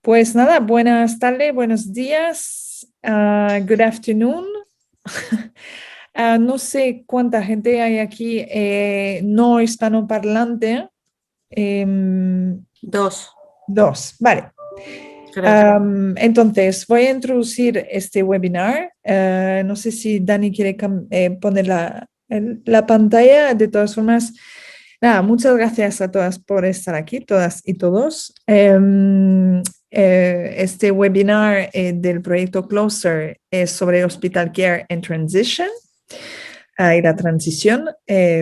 Pues nada, buenas tardes, buenos días, good afternoon. No sé cuánta gente hay aquí no hispanoparlante. Dos, Dos, vale. creo. Entonces, voy a introducir este webinar. No sé si Dani quiere poner la pantalla. De todas formas, nada, muchas gracias a todas por estar aquí, todas y todos. Este webinar del proyecto Closer es sobre Hospital Care and Transition y la transición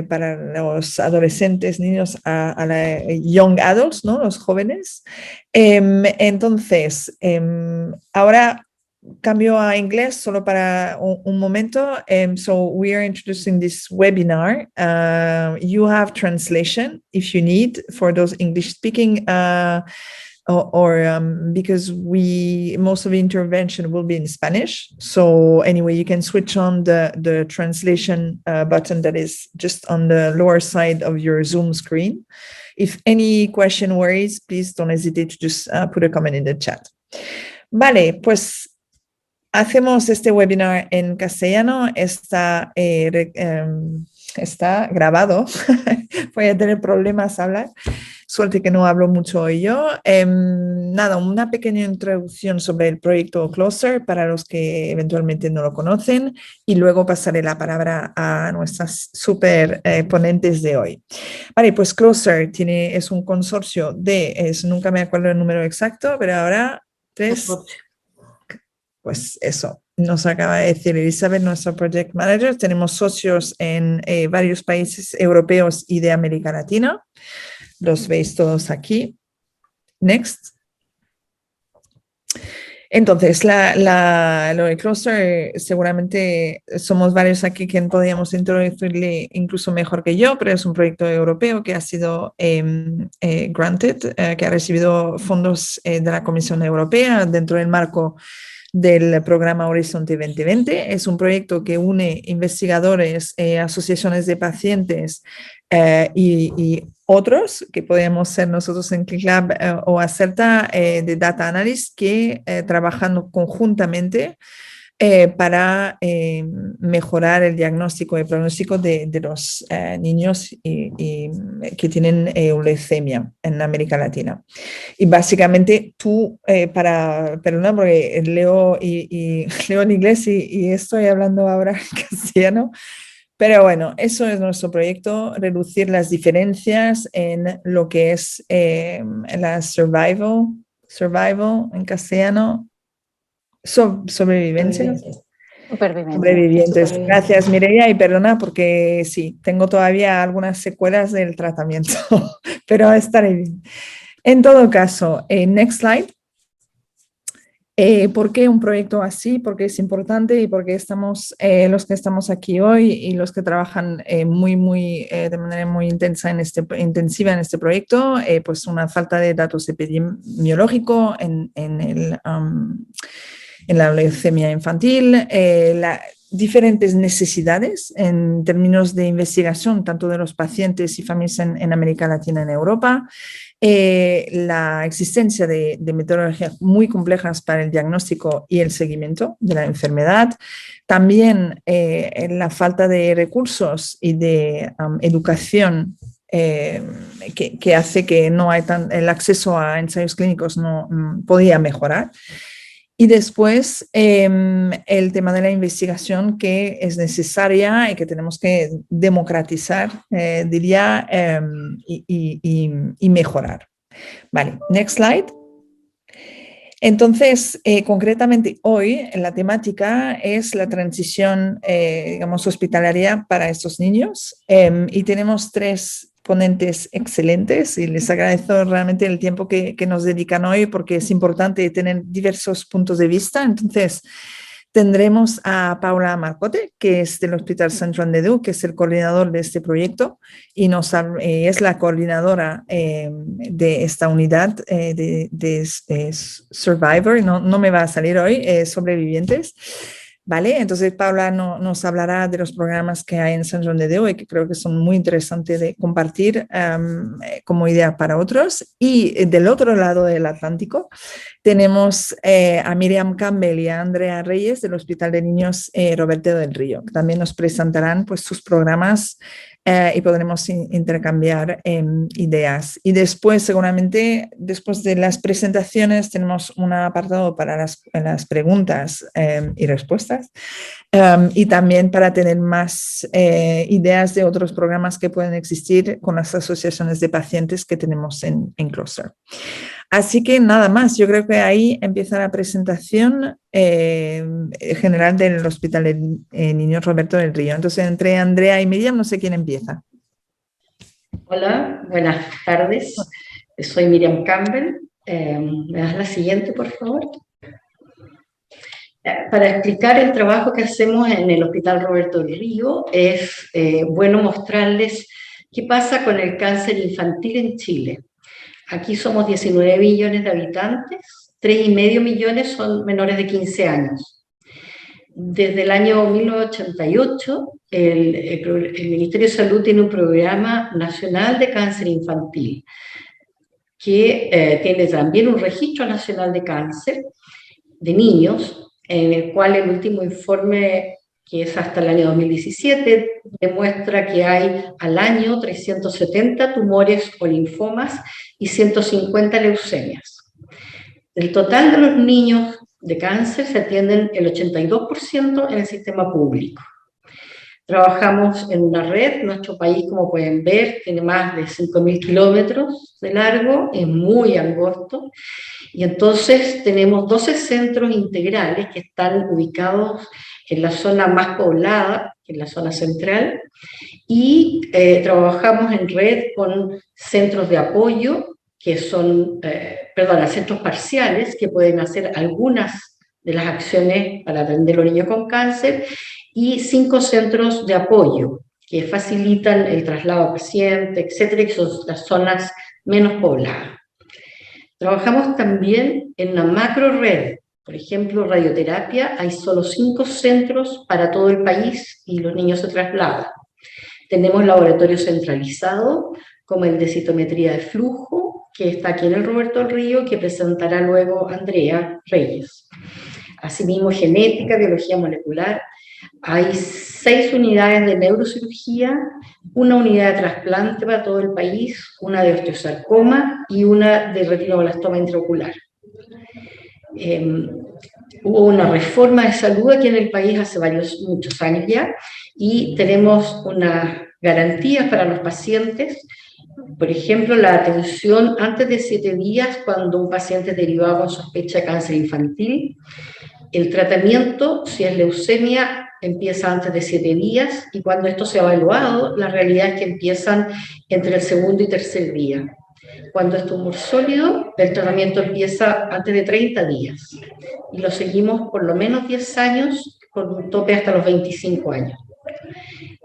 para los adolescentes, niños a la young adults, ¿no? Los jóvenes. Entonces, ahora cambio a inglés solo para un momento. So we are introducing this webinar. You have translation if you need for those English speaking or because most of the intervention will be in Spanish. So anyway, you can switch on the translation button that is just on the lower side of your Zoom screen. If any question worries, please don't hesitate to just put a comment in the chat. Vale, pues hacemos este webinar en castellano. Está grabado. Voy a tener problemas a hablar. Suerte que no hablo mucho hoy yo. Nada, una pequeña introducción sobre el proyecto Closer para los que eventualmente no lo conocen y luego pasaré la palabra a nuestras super ponentes de hoy. Vale, pues Closer es un consorcio nunca me acuerdo el número exacto, pero ahora pues eso, nos acaba de decir Elizabeth, nuestro project manager. Tenemos socios en varios países europeos y de América Latina. Los veis todos aquí. Next. Entonces, lo de Closer, seguramente somos varios aquí que podríamos introducirle incluso mejor que yo, pero es un proyecto europeo que ha sido granted, que ha recibido fondos de la Comisión Europea dentro del marco del programa Horizonte 2020. Es un proyecto que une investigadores, asociaciones de pacientes y otros, que podemos ser nosotros en ClickLab o Acerta, de Data Analysis, que trabajando conjuntamente para mejorar el diagnóstico y pronóstico de los niños que tienen leucemia en América Latina. Y básicamente tú, perdona, porque leo, leo en inglés y estoy hablando ahora en castellano, pero bueno, eso es nuestro proyecto, reducir las diferencias en lo que es la survival en castellano, sobrevivencia. Sobrevivientes. Gracias, Mireia, y perdona porque sí, tengo todavía algunas secuelas del tratamiento, pero estaré bien. En todo caso, next slide. ¿Por qué un proyecto así? ¿Por qué es importante? Y por qué estamos, los que estamos aquí hoy y los que trabajan de manera muy intensiva en este proyecto, pues una falta de datos epidemiológicos en la leucemia infantil, diferentes necesidades en términos de investigación, tanto de los pacientes y familias en América Latina y en Europa, la existencia de metodologías muy complejas para el diagnóstico y el seguimiento de la enfermedad, también la falta de recursos y de educación que hace que no hay el acceso a ensayos clínicos no podía mejorar. Y después el tema de la investigación que es necesaria y que tenemos que democratizar, diría, y mejorar. Vale, next slide. Entonces, concretamente hoy la temática es la transición, digamos, hospitalaria para estos niños y tenemos tres ponentes excelentes y les agradezco realmente el tiempo que nos dedican hoy porque es importante tener diversos puntos de vista. Entonces, tendremos a Paula Marcote, que es del Hospital Sant Joan de Déu, que es el coordinador de este proyecto y es la coordinadora de esta unidad de Survivor, no me va a salir hoy, sobrevivientes. ¿Vale? Entonces Paula nos hablará de los programas que hay en Sant Joan de Déu y que creo que son muy interesantes de compartir como idea para otros. Y del otro lado del Atlántico tenemos a Miriam Campbell y a Andrea Reyes del Hospital de Niños Roberto del Río, que también nos presentarán pues, sus programas y podremos intercambiar ideas. Y después, seguramente, después de las presentaciones, tenemos un apartado para las preguntas y respuestas. Y también para tener más ideas de otros programas que pueden existir con las asociaciones de pacientes que tenemos en Closer. Así que nada más, yo creo que ahí empieza la presentación general del Hospital de Niños Roberto del Río. Entonces, entre Andrea y Miriam, no sé quién empieza. Hola, buenas tardes. Soy Miriam Campbell. ¿Me das la siguiente, por favor? Para explicar el trabajo que hacemos en el Hospital Roberto del Río, es bueno mostrarles qué pasa con el cáncer infantil en Chile. Aquí somos 19 millones de habitantes, 3,5 millones son menores de 15 años. Desde el año 1988, el Ministerio de Salud tiene un programa nacional de cáncer infantil, que tiene también un registro nacional de cáncer de niños, en el cual el último informe, que es hasta el año 2017, demuestra que hay al año 370 tumores o linfomas y 150 leucemias. Del total de los niños de cáncer se atienden el 82% en el sistema público. Trabajamos en una red, nuestro país, como pueden ver, tiene más de 5.000 kilómetros de largo, es muy angosto, y entonces tenemos 12 centros integrales que están ubicados en la zona más poblada, en la zona central, y trabajamos en red con centros de apoyo, que son, centros parciales, que pueden hacer algunas de las acciones para atender a los niños con cáncer, y 5 centros de apoyo, que facilitan el traslado a pacientes, etcétera, que son las zonas menos pobladas. Trabajamos también en una macro red. Por ejemplo, radioterapia, hay solo 5 centros para todo el país y los niños se trasladan. Tenemos laboratorios centralizados, como el de citometría de flujo, que está aquí en el Roberto del Río, que presentará luego Andrea Reyes. Asimismo, genética, biología molecular. Hay 6 unidades de neurocirugía, una unidad de trasplante para todo el país, una de osteosarcoma y una de retinoblastoma intraocular. Hubo una reforma de salud aquí en el país hace muchos años ya, y tenemos unas garantías para los pacientes. Por ejemplo, la atención antes de 7 días cuando un paciente es derivado con sospecha de cáncer infantil. El tratamiento, si es leucemia, empieza antes de 7 días, y cuando esto se ha evaluado, la realidad es que empiezan entre el segundo y tercer día. Cuando es tumor sólido, el tratamiento empieza antes de 30 días, y lo seguimos por lo menos 10 años, con un tope hasta los 25 años.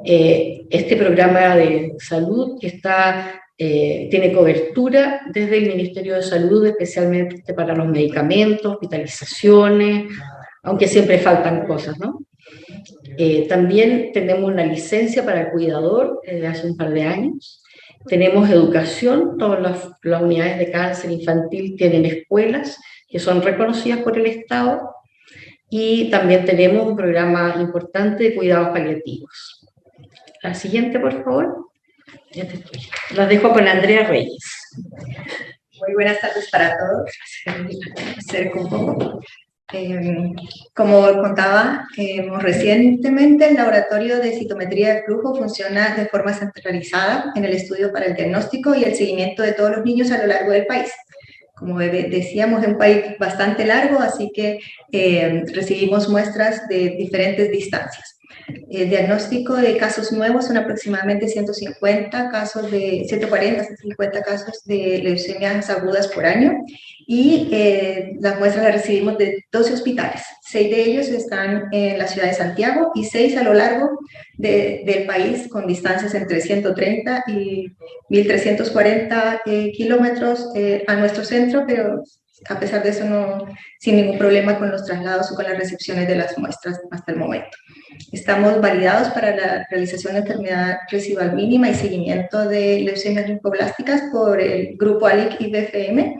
Este programa de salud tiene cobertura desde el Ministerio de Salud, especialmente para los medicamentos, hospitalizaciones, aunque siempre faltan cosas, ¿no? También tenemos una licencia para el cuidador desde hace un par de años. Tenemos educación, todas las unidades de cáncer infantil tienen escuelas que son reconocidas por el Estado, y también tenemos un programa importante de cuidados paliativos. La siguiente, por favor. Ya te estoy. Las dejo con Andrea Reyes. Muy buenas tardes para todos. Acerco un poco. Como contaba, recientemente el laboratorio de citometría de flujo funciona de forma centralizada en el estudio para el diagnóstico y el seguimiento de todos los niños a lo largo del país. Como decíamos, es un país bastante largo, así que recibimos muestras de diferentes distancias. El diagnóstico de casos nuevos son aproximadamente 140, 150 casos de leucemias agudas por año, y las muestras las recibimos de 12 hospitales. 6 de ellos están en la ciudad de Santiago y 6 a lo largo del país, con distancias entre 130 y 1.340 kilómetros a nuestro centro, pero a pesar de eso sin ningún problema con los traslados o con las recepciones de las muestras hasta el momento. Estamos validados para la realización de enfermedad residual mínima y seguimiento de leucemias linfoblásticas por el grupo ALIC y BFM,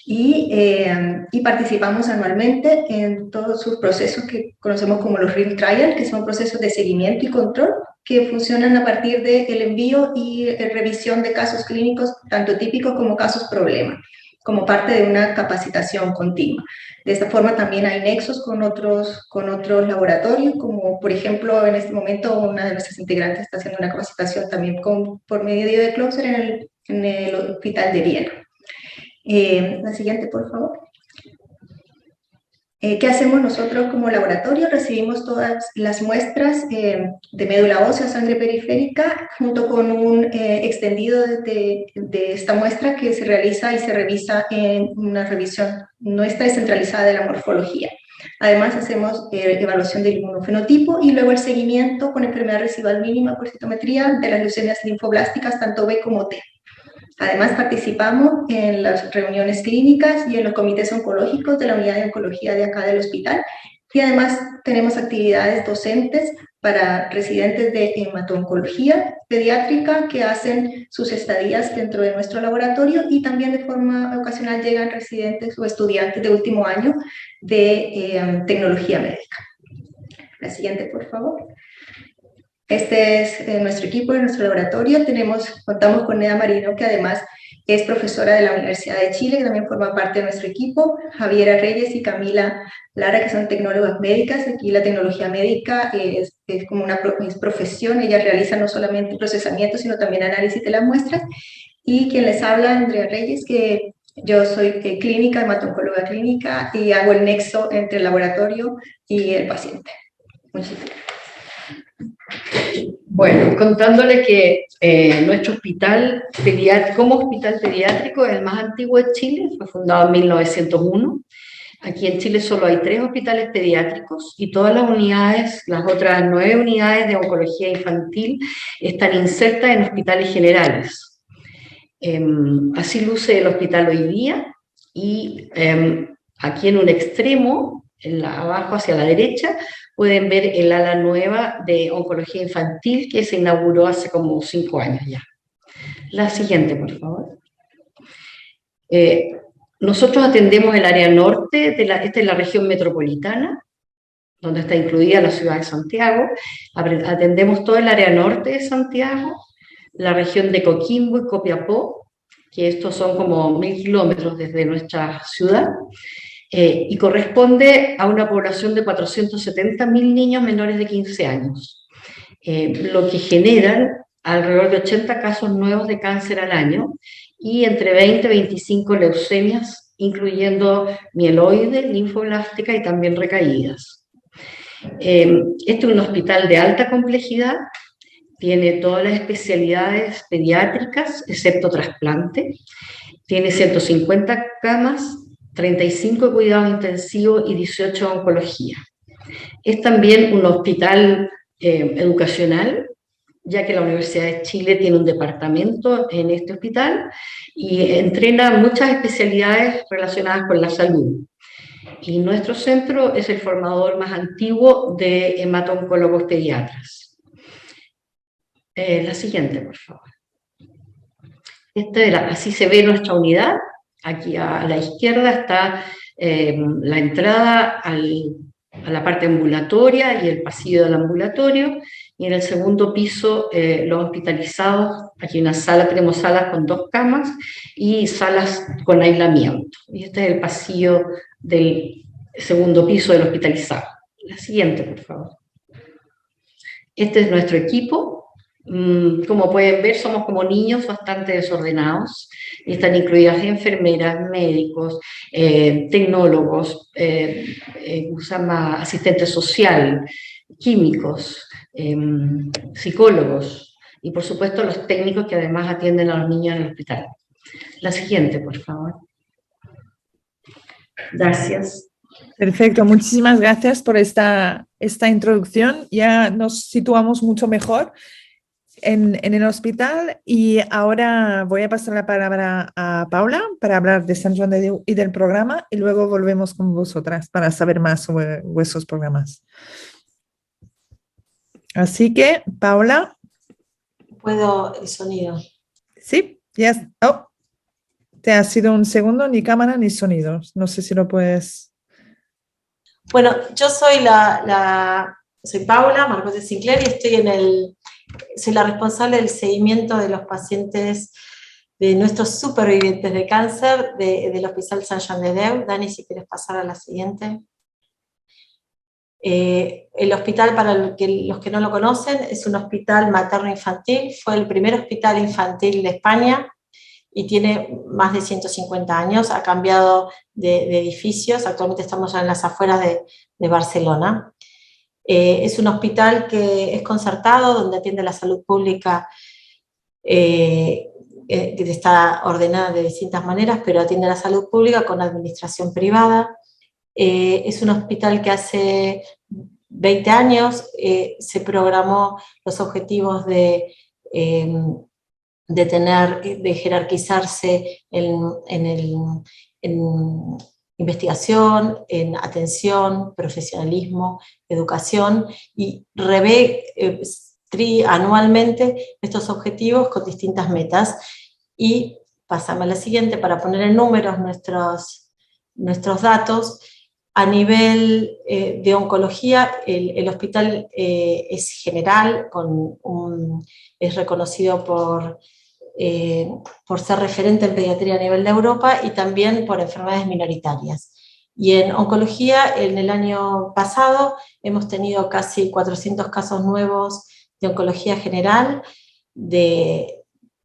y participamos anualmente en todos sus procesos que conocemos como los Ring Trial, que son procesos de seguimiento y control que funcionan a partir del envío y revisión de casos clínicos, tanto típicos como casos problema, como parte de una capacitación continua. De esta forma también hay nexos con otros laboratorios, como por ejemplo en este momento una de nuestras integrantes está haciendo una capacitación también por medio de Closer en el Hospital de Viena. La siguiente, por favor. ¿Qué hacemos nosotros como laboratorio? Recibimos todas las muestras de médula ósea, sangre periférica, junto con un extendido de esta muestra que se realiza y se revisa en una revisión nuestra descentralizada de la morfología. Además, hacemos evaluación del inmunofenotipo y luego el seguimiento con enfermedad residual mínima por citometría de las leucemias linfoblásticas, tanto B como T. Además, participamos en las reuniones clínicas y en los comités oncológicos de la unidad de oncología de acá del hospital. Y además tenemos actividades docentes para residentes de hemato-oncología pediátrica que hacen sus estadías dentro de nuestro laboratorio, y también de forma ocasional llegan residentes o estudiantes de último año de tecnología médica. La siguiente, por favor. Este es nuestro equipo de nuestro laboratorio. Contamos con Neda Marino, que además es profesora de la Universidad de Chile, que también forma parte de nuestro equipo. Javiera Reyes y Camila Lara, que son tecnólogas médicas. Aquí la tecnología médica es como una profesión. Ellas realizan no solamente procesamiento, sino también análisis de las muestras. Y quien les habla, Andrea Reyes, que yo soy clínica, hemato-oncóloga clínica, y hago el nexo entre el laboratorio y el paciente. Muchísimas gracias. Bueno, contándole que nuestro hospital como hospital pediátrico es el más antiguo de Chile, fue fundado en 1901. Aquí en Chile solo hay 3 hospitales pediátricos y todas las unidades, las otras 9 unidades de oncología infantil, están insertas en hospitales generales. Así luce el hospital hoy día, y aquí en un extremo, abajo hacia la derecha, pueden ver el ala nueva de oncología infantil que se inauguró hace como 5 años ya. La siguiente, por favor. Nosotros atendemos el área norte, esta es la región metropolitana, donde está incluida la ciudad de Santiago. Atendemos todo el área norte de Santiago, la región de Coquimbo y Copiapó, que estos son como 1000 kilómetros desde nuestra ciudad. Y corresponde a una población de 470.000 niños menores de 15 años, lo que generan alrededor de 80 casos nuevos de cáncer al año y entre 20 y 25 leucemias, incluyendo mieloide, linfoblástica y también recaídas. Este es un hospital de alta complejidad, tiene todas las especialidades pediátricas, excepto trasplante, tiene 150 camas, 35 de cuidado intensivo y 18 de oncología. Es también un hospital educacional, ya que la Universidad de Chile tiene un departamento en este hospital y entrena muchas especialidades relacionadas con la salud. Y nuestro centro es el formador más antiguo de hemato-oncólogos pediatras. La siguiente, por favor. Así se ve nuestra unidad. Aquí a la izquierda está la entrada a la parte ambulatoria y el pasillo del ambulatorio, y en el segundo piso los hospitalizados. Aquí tenemos salas con 2 camas y salas con aislamiento. Y este es el pasillo del segundo piso del hospitalizado. La siguiente, por favor. Este es nuestro equipo. Como pueden ver, somos como niños bastante desordenados. Están incluidas enfermeras, médicos, tecnólogos, asistente social, químicos, psicólogos y por supuesto los técnicos que además atienden a los niños en el hospital. La siguiente, por favor. Gracias. Perfecto, muchísimas gracias por esta introducción. Ya nos situamos mucho mejor en el hospital, y ahora voy a pasar la palabra a Paula para hablar de San Juan de Diu y del programa, y luego volvemos con vosotras para saber más sobre vuestros programas. Así que, Paula. ¿Puedo el sonido? Sí, yes. Oh. Te ha sido un segundo, ni cámara ni sonido. No sé si lo puedes... Bueno, yo soy soy Paula Marcote Sinclair y soy la responsable del seguimiento de los pacientes, de nuestros supervivientes de cáncer del Hospital Sant Joan de Déu. Dani, si quieres pasar a la siguiente. El hospital, para los que no lo conocen, es un hospital materno-infantil, fue el primer hospital infantil de España y tiene más de 150 años, ha cambiado de edificios, actualmente estamos ya en las afueras de Barcelona. Es un hospital que es concertado, donde atiende la salud pública, que está ordenada de distintas maneras, pero atiende la salud pública con administración privada. Es un hospital que hace 20 años se programó los objetivos de jerarquizarse en investigación, en atención, profesionalismo, educación, y revé anualmente estos objetivos con distintas metas. Y pasamos a la siguiente para poner en números nuestros datos. A nivel de oncología, el hospital es general, es reconocido por ser referente en pediatría a nivel de Europa y también por enfermedades minoritarias. Y en oncología, en el año pasado, hemos tenido casi 400 casos nuevos de oncología general,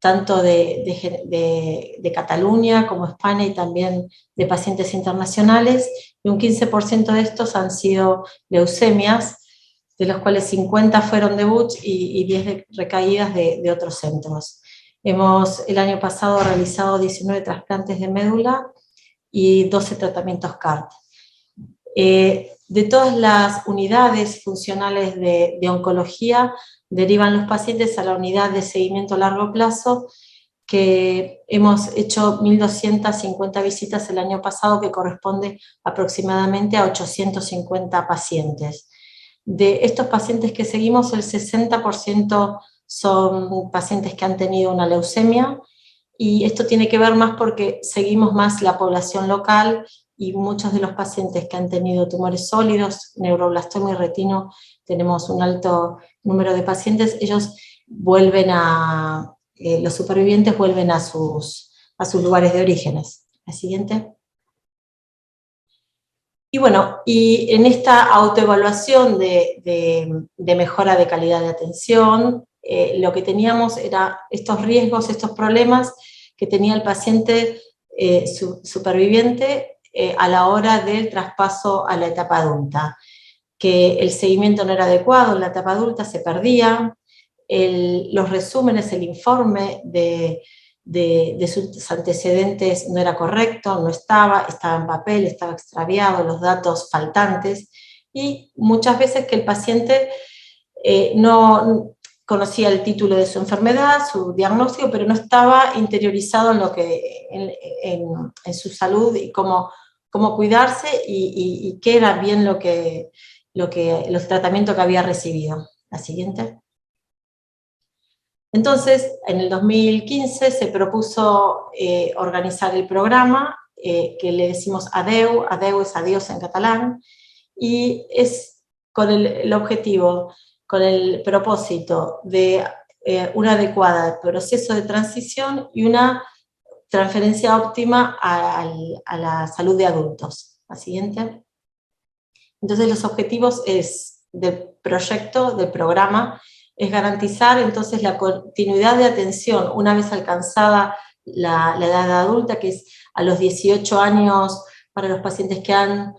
tanto de Cataluña como España, y también de pacientes internacionales, y un 15% de estos han sido leucemias, de los cuales 50 fueron de Buch y 10 recaídas de otros centros. Hemos el año pasado realizado 19 trasplantes de médula y 12 tratamientos CAR-T. De todas las unidades funcionales de oncología, derivan los pacientes a la unidad de seguimiento a largo plazo, que hemos hecho 1.250 visitas el año pasado, que corresponde aproximadamente a 850 pacientes. De estos pacientes que seguimos, el 60% son pacientes que han tenido una leucemia, y esto tiene que ver más porque seguimos más la población local, y muchos de los pacientes que han tenido tumores sólidos, neuroblastoma y retino, tenemos un alto número de pacientes, ellos vuelven los supervivientes vuelven a sus lugares de orígenes. La siguiente. Y bueno, y en esta autoevaluación de mejora de calidad de atención, lo que teníamos era estos riesgos, estos problemas que tenía el paciente superviviente a la hora del traspaso a la etapa adulta, que el seguimiento no era adecuado en la etapa adulta, se perdía, los resúmenes, el informe de sus antecedentes no era correcto, no estaba en papel, estaba extraviado, los datos faltantes, y muchas veces que el paciente no conocía el título de su enfermedad, su diagnóstico, pero no estaba interiorizado en su salud y cómo cuidarse y qué era bien los tratamientos que había recibido. La siguiente. Entonces, en el 2015 se propuso organizar el programa, que le decimos ADEU, ADEU es adiós en catalán, y es con el objetivo, con el propósito de un adecuado proceso de transición y una transferencia óptima a la salud de adultos. La siguiente. Entonces, los objetivos del proyecto, del programa, es garantizar entonces la continuidad de atención una vez alcanzada la edad adulta, que es a los 18 años para los pacientes que han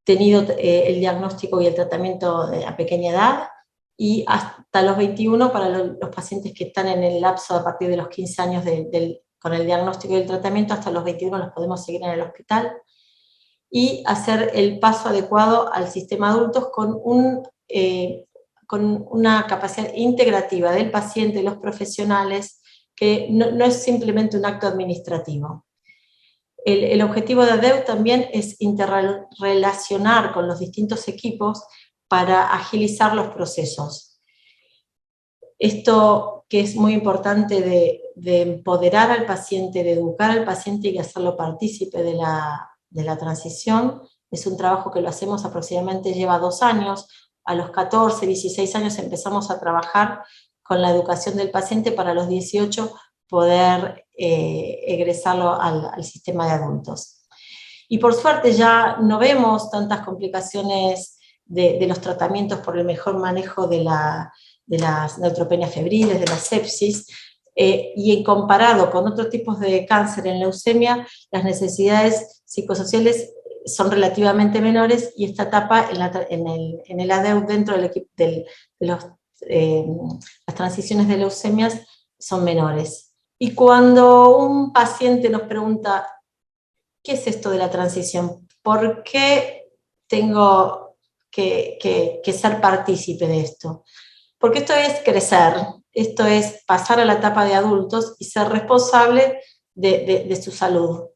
tenido el diagnóstico y el tratamiento a pequeña edad, y hasta los 21 para los pacientes que están en el lapso a partir de los 15 años con el diagnóstico y el tratamiento, hasta los 21 los podemos seguir en el hospital, y hacer el paso adecuado al sistema adultos con una capacidad integrativa del paciente y los profesionales, que no es simplemente un acto administrativo. El objetivo de ADEU también es interrelacionar con los distintos equipos para agilizar los procesos. Esto que es muy importante de empoderar al paciente, de educar al paciente y hacerlo partícipe de la transición, es un trabajo que lo hacemos aproximadamente, lleva 2 años. A los 14, 16 años empezamos a trabajar con la educación del paciente para los 18 poder egresarlo al sistema de adultos. Y por suerte ya no vemos tantas complicaciones de los tratamientos por el mejor manejo de las neutropenias febriles, de la sepsis, y en comparado con otros tipos de cáncer en leucemia, las necesidades psicosociales son relativamente menores, y esta etapa en el ADEU dentro del equipo de las transiciones de leucemias son menores. Y cuando un paciente nos pregunta, ¿qué es esto de la transición? ¿Por qué tengo que ser partícipe de esto? Porque esto es crecer, esto es pasar a la etapa de adultos y ser responsable de su salud.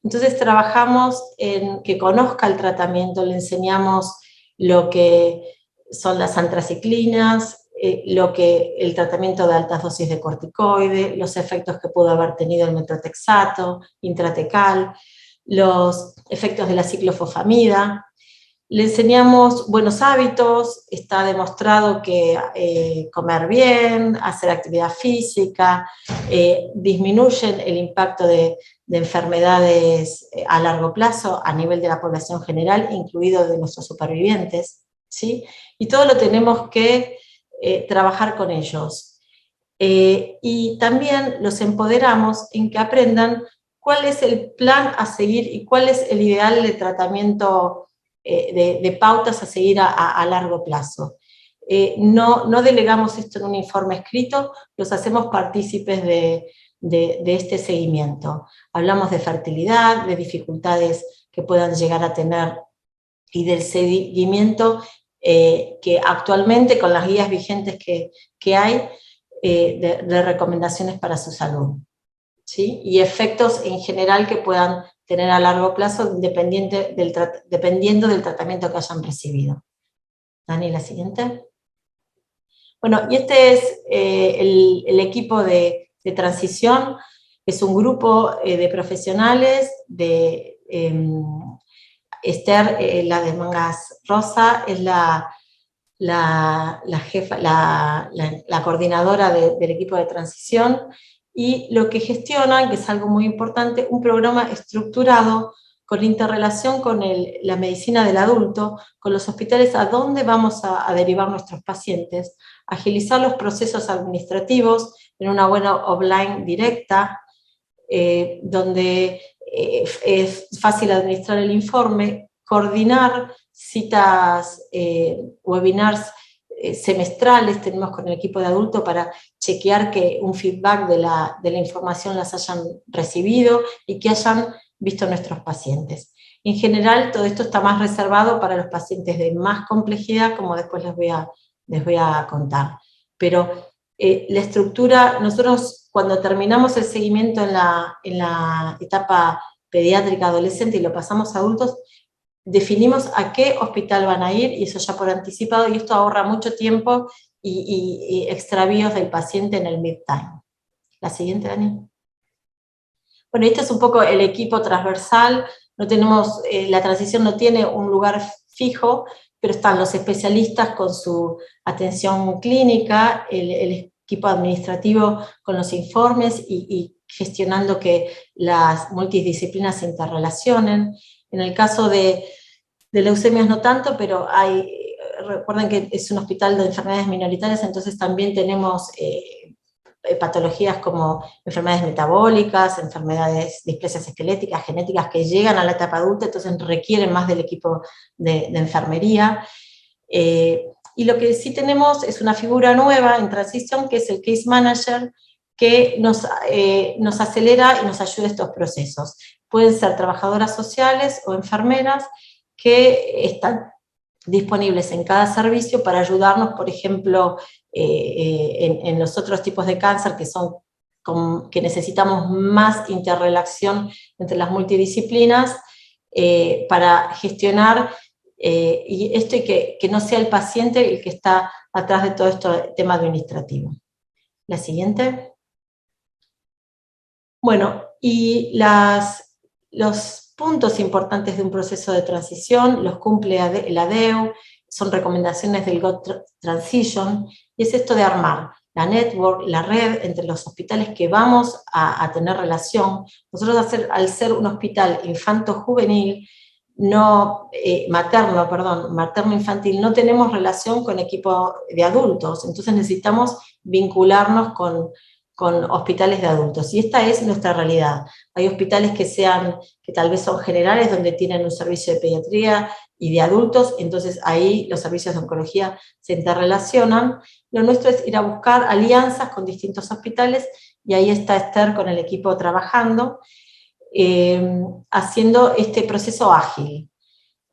Entonces trabajamos en que conozca el tratamiento, le enseñamos lo que son las antraciclinas, el tratamiento de altas dosis de corticoide, los efectos que pudo haber tenido el metrotexato, intratecal, los efectos de la ciclofosfamida. Le enseñamos buenos hábitos, está demostrado que comer bien, hacer actividad física, disminuyen el impacto de enfermedades a largo plazo a nivel de la población general, incluido de nuestros supervivientes, ¿sí? Y todo lo tenemos que trabajar con ellos. Y también los empoderamos en que aprendan cuál es el plan a seguir y cuál es el ideal de tratamiento, de pautas a seguir a largo plazo. No delegamos esto en un informe escrito, los hacemos partícipes de este seguimiento. Hablamos de fertilidad, de dificultades que puedan llegar a tener y del seguimiento que actualmente con las guías vigentes que hay de recomendaciones para su salud, ¿sí? Y efectos en general que puedan tener a largo plazo dependiendo del tratamiento que hayan recibido. Dani, la siguiente. Bueno, y este es el equipo de transición. Es un grupo de profesionales de Esther, la de mangas rosa, es la jefa, la coordinadora del equipo de transición, y lo que gestionan, que es algo muy importante, un programa estructurado con interrelación con la medicina del adulto, con los hospitales a donde vamos a derivar nuestros pacientes, agilizar los procesos administrativos en una buena offline directa, donde es fácil administrar el informe, coordinar citas, webinars semestrales tenemos con el equipo de adulto para chequear que un feedback de la información las hayan recibido y que hayan visto nuestros pacientes. En general, todo esto está más reservado para los pacientes de más complejidad, como después les voy a contar. Pero la estructura, nosotros cuando terminamos el seguimiento en la etapa pediátrica adolescente y lo pasamos a adultos, definimos a qué hospital van a ir, y eso ya por anticipado, y esto ahorra mucho tiempo y extravíos del paciente en el mid-time. La siguiente, Dani. Bueno, este es un poco el equipo transversal. No tenemos, la transición no tiene un lugar fijo, pero están los especialistas con su atención clínica, el equipo administrativo con los informes y gestionando que las multidisciplinas se interrelacionen. En el caso de leucemias no tanto, pero recuerden que es un hospital de enfermedades minoritarias, entonces también tenemos patologías como enfermedades metabólicas, enfermedades, displasias esqueléticas, genéticas que llegan a la etapa adulta, entonces requieren más del equipo de enfermería. Y lo que sí tenemos es una figura nueva en transición, que es el Case Manager, que nos acelera y nos ayuda a estos procesos. Pueden ser trabajadoras sociales o enfermeras que están disponibles en cada servicio para ayudarnos, por ejemplo, en los otros tipos de cáncer que necesitamos más interrelación entre las multidisciplinas para gestionar y esto, y que no sea el paciente el que está atrás de todo este tema administrativo. La siguiente. Bueno, y los puntos importantes de un proceso de transición los cumple el ADEU, son recomendaciones del GOT Transition, y es esto de armar la network, la red entre los hospitales que vamos a tener relación. Nosotros al ser un hospital infanto-juvenil, materno-infantil, no tenemos relación con equipo de adultos, entonces necesitamos vincularnos con hospitales de adultos, y esta es nuestra realidad. Hay hospitales que tal vez son generales, donde tienen un servicio de pediatría y de adultos, entonces ahí los servicios de oncología se interrelacionan. Lo nuestro es ir a buscar alianzas con distintos hospitales, y ahí está Esther con el equipo trabajando, haciendo este proceso ágil.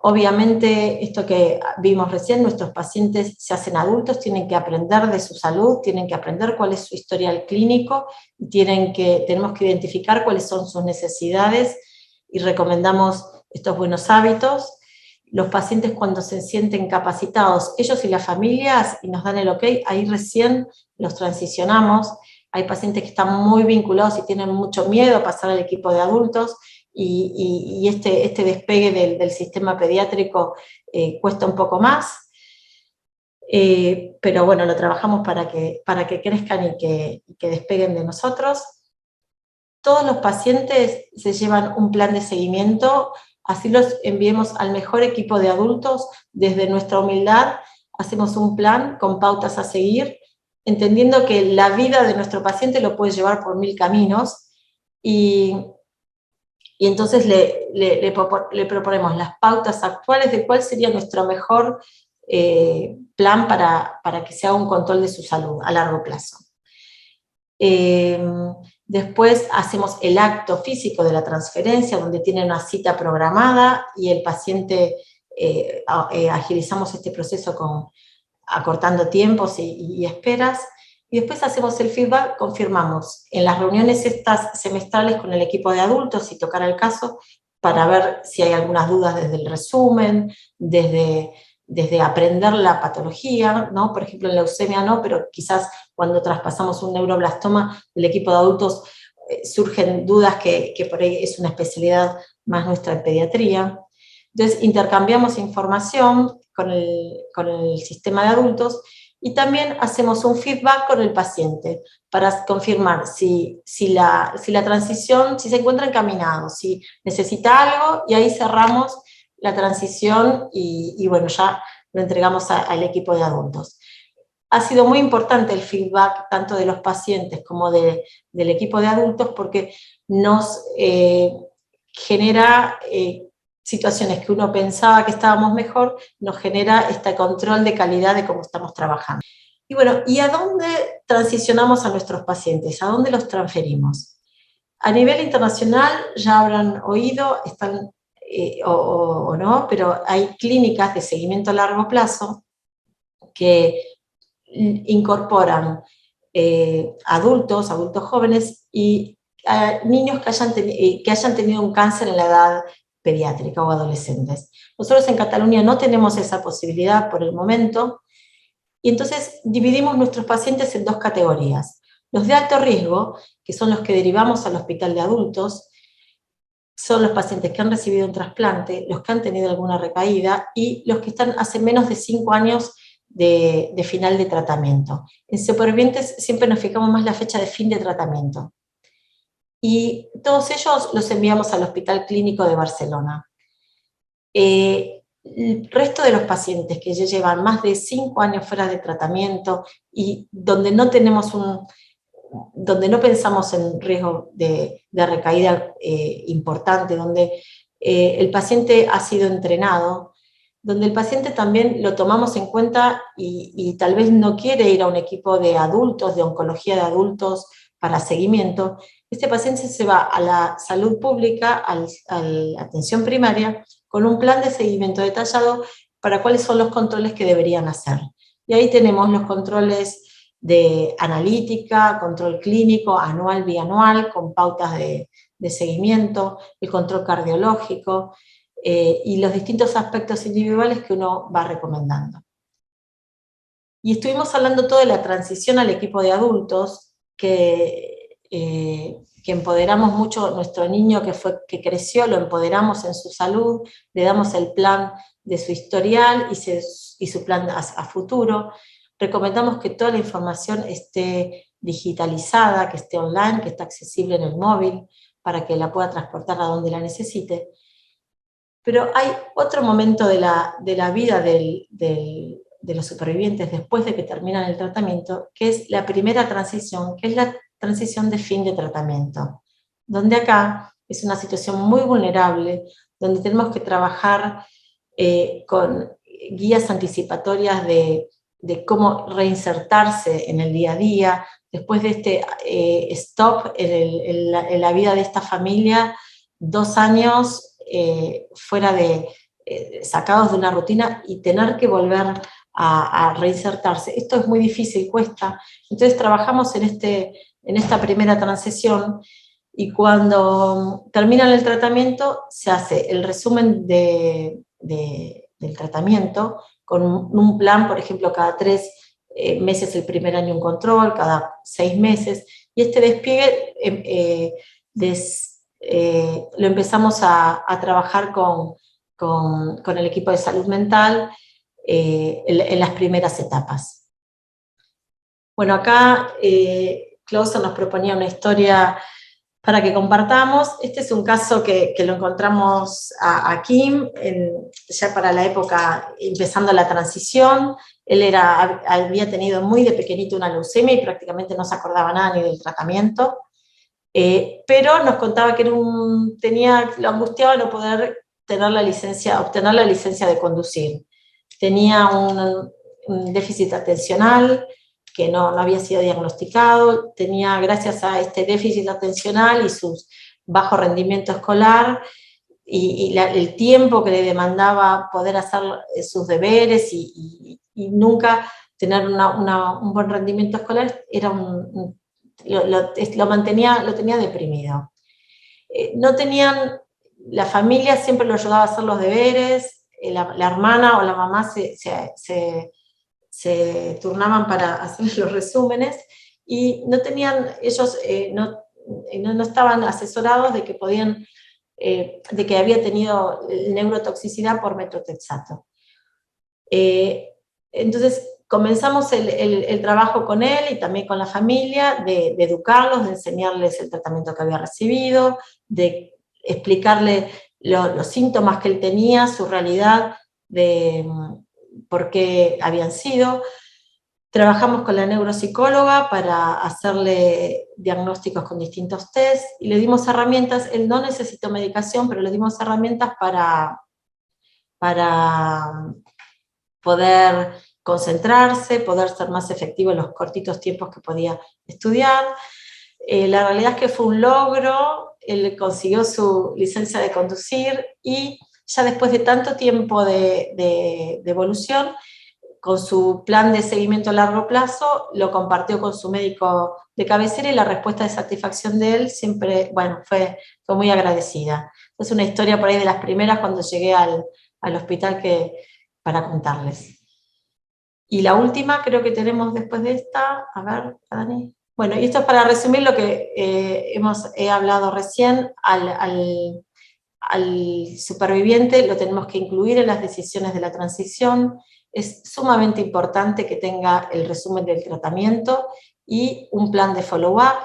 Obviamente, esto que vimos recién, nuestros pacientes se hacen adultos, tienen que aprender de su salud, tienen que aprender cuál es su historial clínico, tenemos que identificar cuáles son sus necesidades y recomendamos estos buenos hábitos. Los pacientes, cuando se sienten capacitados, ellos y las familias, y nos dan el ok, ahí recién los transicionamos. Hay pacientes que están muy vinculados y tienen mucho miedo a pasar al equipo de adultos, y este despegue del sistema pediátrico cuesta un poco más, pero bueno, lo trabajamos para que crezcan y que despeguen de nosotros. Todos los pacientes se llevan un plan de seguimiento, así los enviemos al mejor equipo de adultos. Desde nuestra humildad hacemos un plan con pautas a seguir, entendiendo que la vida de nuestro paciente lo puede llevar por 1000 caminos, y entonces le proponemos las pautas actuales de cuál sería nuestro mejor plan para que se haga un control de su salud a largo plazo. Después hacemos el acto físico de la transferencia, donde tiene una cita programada, y el paciente, agilizamos este proceso acortando tiempos y esperas. Y después hacemos el feedback, confirmamos en las reuniones estas semestrales con el equipo de adultos, si tocara el caso, para ver si hay algunas dudas desde el resumen, desde aprender la patología, ¿no? Por ejemplo, en leucemia no, pero quizás cuando traspasamos un neuroblastoma, el equipo de adultos surgen dudas que por ahí es una especialidad más nuestra en pediatría. Entonces intercambiamos información con el sistema de adultos, y también hacemos un feedback con el paciente para confirmar si la transición, si se encuentra encaminado, si necesita algo, y ahí cerramos la transición y bueno, ya lo entregamos al equipo de adultos. Ha sido muy importante el feedback tanto de los pacientes como del equipo de adultos, porque nos genera situaciones que uno pensaba que estábamos mejor, nos genera este control de calidad de cómo estamos trabajando. Y bueno, ¿y a dónde transicionamos a nuestros pacientes? ¿A dónde los transferimos? A nivel internacional, ya habrán oído, están o no, pero hay clínicas de seguimiento a largo plazo que incorporan adultos jóvenes y niños que hayan tenido un cáncer en la edad pediátrica o adolescentes. Nosotros en Cataluña no tenemos esa posibilidad por el momento, y entonces dividimos nuestros pacientes en dos categorías. Los de alto riesgo, que son los que derivamos al hospital de adultos, son los pacientes que han recibido un trasplante, los que han tenido alguna recaída, y los que están hace menos de 5 años de final de tratamiento. En supervivientes siempre nos fijamos más la fecha de fin de tratamiento. Y todos ellos los enviamos al Hospital Clínico de Barcelona. El resto de los pacientes que ya llevan más de 5 años fuera de tratamiento y donde no pensamos en riesgo de recaída importante, donde el paciente ha sido entrenado, donde el paciente también lo tomamos en cuenta y tal vez no quiere ir a un equipo de adultos, de oncología de adultos para seguimiento, este paciente se va a la salud pública, a la atención primaria, con un plan de seguimiento detallado para cuáles son los controles que deberían hacer. Y ahí tenemos los controles de analítica, control clínico, anual, bianual, con pautas de seguimiento, el control cardiológico y los distintos aspectos individuales que uno va recomendando. Y estuvimos hablando todo de la transición al equipo de adultos, que que empoderamos mucho a nuestro niño que creció, lo empoderamos en su salud, le damos el plan de su historial y su plan a futuro. Recomendamos que toda la información esté digitalizada, que esté online, que esté accesible en el móvil, para que la pueda transportar a donde la necesite. Pero hay otro momento de la vida de los supervivientes después de que terminan el tratamiento, que es la primera transición, que es la transición de fin de tratamiento, donde acá es una situación muy vulnerable, donde tenemos que trabajar con guías anticipatorias de cómo reinsertarse en el día a día, después de este stop en la vida de esta familia, 2 años fuera sacados de una rutina y tener que volver a reinsertarse. Esto es muy difícil, cuesta. Entonces trabajamos en esta primera transición y cuando terminan el tratamiento se hace el resumen del tratamiento con un plan, por ejemplo, cada 3 meses el primer año un control, cada 6 meses, y este despliegue lo empezamos a trabajar con el equipo de salud mental en las primeras etapas. Bueno, acá Clauso nos proponía una historia para que compartamos. Este es un caso que lo encontramos a Kim, ya para la época, empezando la transición. Él había tenido muy de pequeñito una leucemia y prácticamente no se acordaba nada ni del tratamiento, pero nos contaba que lo angustiaba no poder obtener la licencia de conducir. Tenía un déficit atencional que no había sido diagnosticado, gracias a este déficit atencional y su bajo rendimiento escolar y el tiempo que le demandaba poder hacer sus deberes y nunca tener un buen rendimiento escolar, lo tenía deprimido. La familia siempre lo ayudaba a hacer los deberes, la hermana o la mamá se turnaban para hacer los resúmenes y ellos no estaban asesorados de que había tenido neurotoxicidad por metotrexato. Entonces comenzamos el trabajo con él y también con la familia, de educarlos, de enseñarles el tratamiento que había recibido, de explicarle los síntomas que él tenía, su realidad, de por qué habían sido. Trabajamos con la neuropsicóloga para hacerle diagnósticos con distintos test y le dimos herramientas. Él no necesitó medicación, pero le dimos herramientas para poder concentrarse, poder ser más efectivo en los cortitos tiempos que podía estudiar. La realidad es que fue un logro, él consiguió su licencia de conducir y ya después de tanto tiempo de evolución, con su plan de seguimiento a largo plazo, lo compartió con su médico de cabecera y la respuesta de satisfacción de él siempre, fue muy agradecida. Es una historia por ahí de las primeras cuando llegué al hospital para contarles. Y la última creo que tenemos después de esta, a ver, Dani. Bueno, y esto es para resumir lo que he hablado recién. Al superviviente lo tenemos que incluir en las decisiones de la transición. Es sumamente importante que tenga el resumen del tratamiento y un plan de follow-up.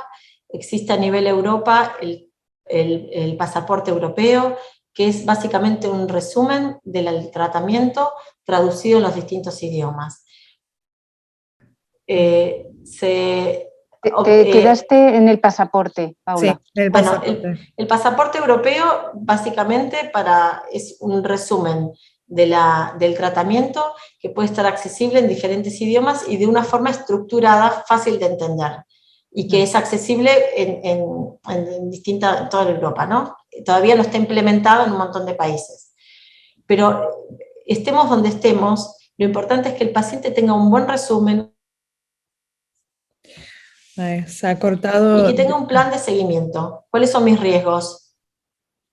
Existe a nivel Europa el pasaporte europeo, que es básicamente un resumen del tratamiento traducido en los distintos idiomas. Te quedaste en el pasaporte, Paula. Sí, el pasaporte. El pasaporte europeo básicamente es un resumen del tratamiento que puede estar accesible en diferentes idiomas y de una forma estructurada, fácil de entender, y que es accesible en toda Europa, ¿no? Todavía no está implementado en un montón de países. Pero estemos donde estemos, lo importante es que el paciente tenga un buen resumen, se ha cortado. y que tenga un plan de seguimiento. ¿Cuáles son mis riesgos?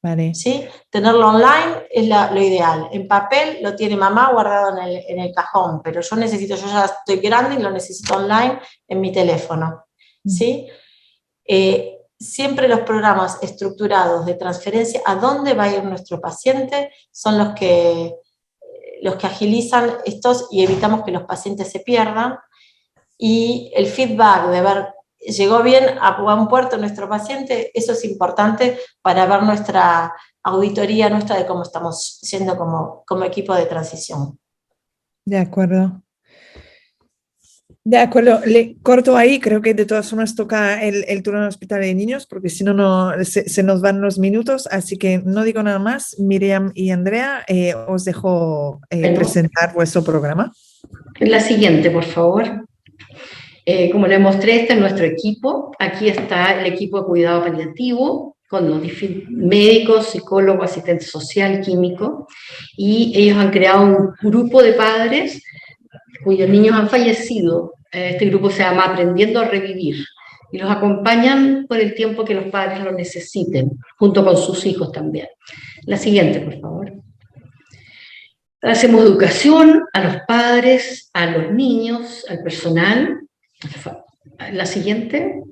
Vale. ¿Sí? Tenerlo online es lo ideal. En papel lo tiene mamá guardado en el cajón, pero yo ya estoy grande y lo necesito online en mi teléfono. ¿Sí? siempre los programas estructurados de transferencia a dónde va a ir nuestro paciente son los que agilizan estos y evitamos que los pacientes se pierdan. Y el feedback de ver, llegó bien a buen puerto nuestro paciente, eso es importante para ver nuestra auditoría nuestra de cómo estamos siendo como equipo de transición. De acuerdo. De acuerdo, le corto ahí, creo que de todas formas toca el turno del hospital de niños, porque si no, se nos van los minutos, así que no digo nada más. Miriam y Andrea, os dejo presentar vuestro programa. La siguiente, por favor. Como les mostré, este es nuestro equipo. Aquí está el equipo de cuidado paliativo, con los médicos, psicólogos, asistente social, químico, y ellos han creado un grupo de padres cuyos niños han fallecido. Este grupo se llama Aprendiendo a Revivir, y los acompañan por el tiempo que los padres lo necesiten, junto con sus hijos también. La siguiente, por favor. Hacemos educación a los padres, a los niños, al personal. La siguiente.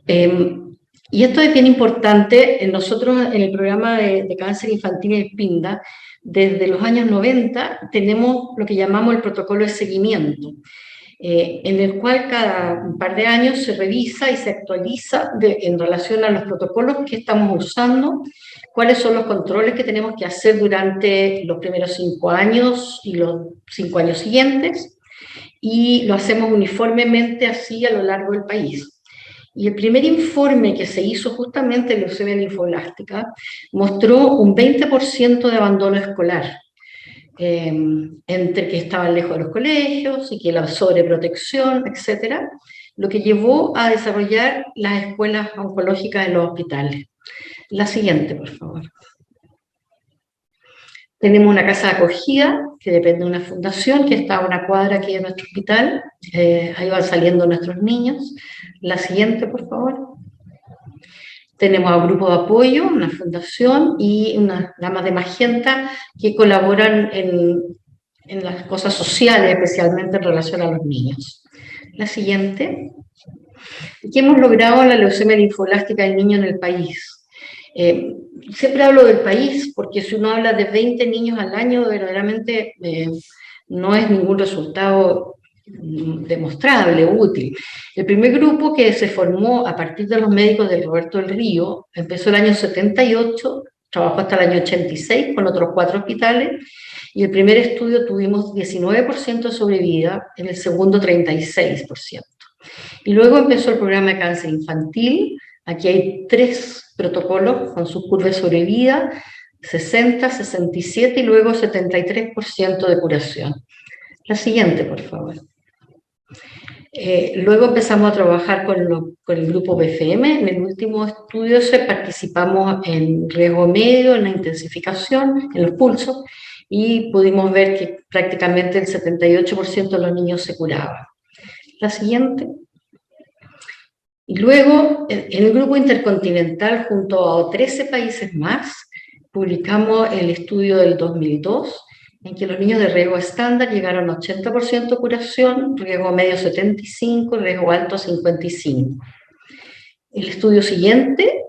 Y esto es bien importante. Nosotros en el programa de cáncer infantil en PINDA, desde los años 90, tenemos lo que llamamos el protocolo de seguimiento, en el cual cada un par de años se revisa y se actualiza en relación a los protocolos que estamos usando, cuáles son los controles que tenemos que hacer durante los primeros 5 años y los 5 años siguientes, y lo hacemos uniformemente así a lo largo del país. Y el primer informe que se hizo justamente en leucemia linfoblástica mostró un 20% de abandono escolar, entre que estaban lejos de los colegios y que la sobreprotección, etc., lo que llevó a desarrollar las escuelas oncológicas en los hospitales. La siguiente, por favor. Tenemos una casa de acogida que depende de una fundación que está a una cuadra aquí de nuestro hospital. Ahí van saliendo nuestros niños. La siguiente, por favor. Tenemos a un grupo de apoyo, una fundación y unas damas de magenta que colaboran en las cosas sociales, especialmente en relación a los niños. La siguiente. ¿Qué hemos logrado en la leucemia linfoblástica del niño en el país? Siempre hablo del país porque si uno habla de 20 niños al año, verdaderamente no es ningún resultado demostrable, útil. El primer grupo que se formó a partir de los médicos de Roberto del Río empezó el año 78, trabajó hasta el año 86 con otros 4 hospitales, y el primer estudio tuvimos 19% de sobrevida, en el segundo 36%. Y luego empezó el programa de cáncer infantil. Aquí hay 3 protocolos con sus curvas de sobrevida, 60, 67 y luego 73% de curación. La siguiente, por favor. Luego empezamos a trabajar con el grupo BFM. En el último estudio participamos en riesgo medio, en la intensificación, en los pulsos, y pudimos ver que prácticamente el 78% de los niños se curaban. La siguiente. Y luego, en el grupo intercontinental, junto a 13 países más, publicamos el estudio del 2002, en que los niños de riesgo estándar llegaron a 80% de curación, riesgo medio 75%, riesgo alto 55%. El estudio siguiente,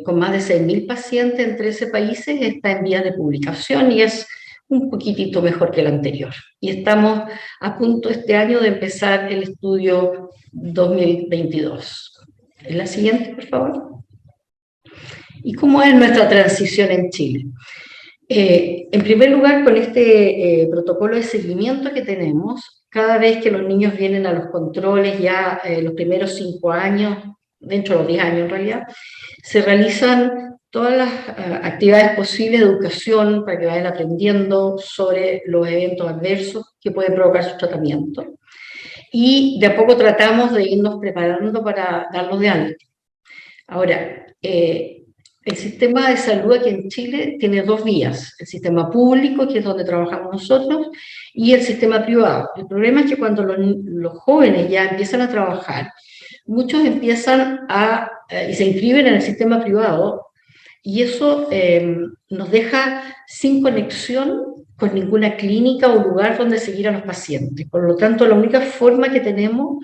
con más de 6.000 pacientes en 13 países, está en vías de publicación y es un poquitito mejor que el anterior. Y estamos a punto este año de empezar el estudio 2022. La siguiente, por favor. ¿Y cómo es nuestra transición en Chile? En primer lugar, con este protocolo de seguimiento que tenemos, cada vez que los niños vienen a los controles, ya los primeros 5 años, dentro de los 10 años en realidad, se realizan todas las actividades posibles de educación para que vayan aprendiendo sobre los eventos adversos que pueden provocar su tratamiento. Y de a poco tratamos de irnos preparando para darlos de alta. Ahora, el sistema de salud aquí en Chile tiene 2 vías, el sistema público, que es donde trabajamos nosotros, y el sistema privado. El problema es que cuando los jóvenes ya empiezan a trabajar, muchos empiezan y se inscriben en el sistema privado, y eso nos deja sin conexión con ninguna clínica o lugar donde seguir a los pacientes. Por lo tanto, la única forma que tenemos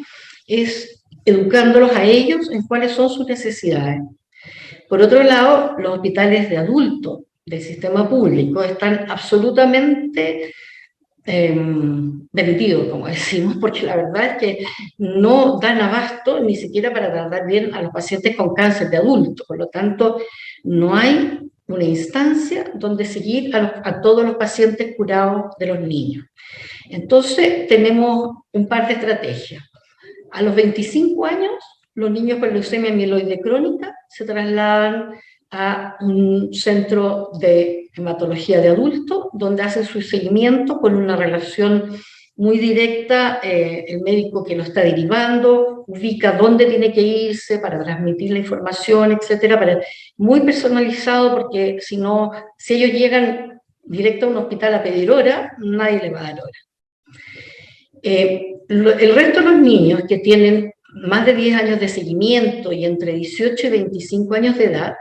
es educándolos a ellos en cuáles son sus necesidades. Por otro lado, los hospitales de adultos del sistema público están absolutamente vendidos, como decimos, porque la verdad es que no dan abasto ni siquiera para tratar bien a los pacientes con cáncer de adultos. Por lo tanto, no hay una instancia donde seguir a todos los pacientes curados de los niños. Entonces, tenemos un par de estrategias. A los 25 años, los niños con leucemia mieloide crónica se trasladan a un centro de hematología de adultos, donde hacen su seguimiento con una relación muy directa, el médico que lo está derivando, ubica dónde tiene que irse para transmitir la información, etcétera, muy personalizado, porque si ellos llegan directo a un hospital a pedir hora, nadie le va a dar hora. El resto de los niños que tienen más de 10 años de seguimiento y entre 18 y 25 años de edad,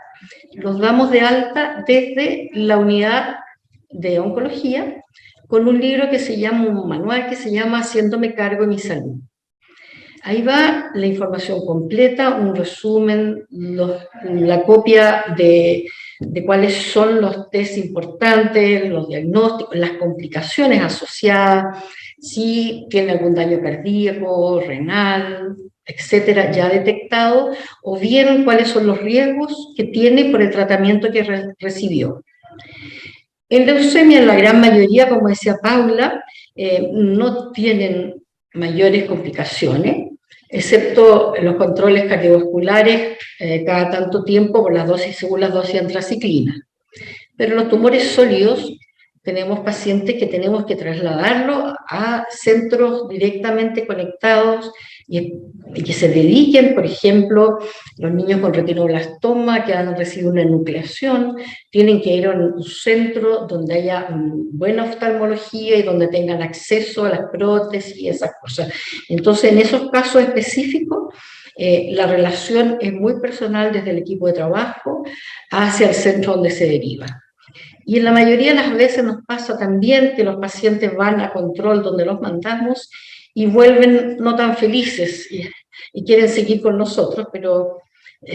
los damos de alta desde la unidad de oncología con un libro que se llama, un manual que se llama Haciéndome cargo de mi salud. Ahí va la información completa, un resumen, la copia de cuáles son los test importantes, los diagnósticos, las complicaciones asociadas, si tiene algún daño cardíaco, renal, etcétera, ya detectado, o bien cuáles son los riesgos que tiene por el tratamiento que recibió. En leucemia, la gran mayoría, como decía Paula, no tienen mayores complicaciones, excepto los controles cardiovasculares cada tanto tiempo por las dosis, según las dosis de antraciclina. Pero los tumores sólidos, tenemos pacientes que tenemos que trasladarlos a centros directamente conectados y que se dediquen, por ejemplo, los niños con retinoblastoma que han recibido una enucleación, tienen que ir a un centro donde haya buena oftalmología y donde tengan acceso a las prótesis y esas cosas. Entonces, en esos casos específicos, la relación es muy personal desde el equipo de trabajo hacia el centro donde se deriva. Y en la mayoría de las veces nos pasa también que los pacientes van a control donde los mandamos y vuelven no tan felices y quieren seguir con nosotros, pero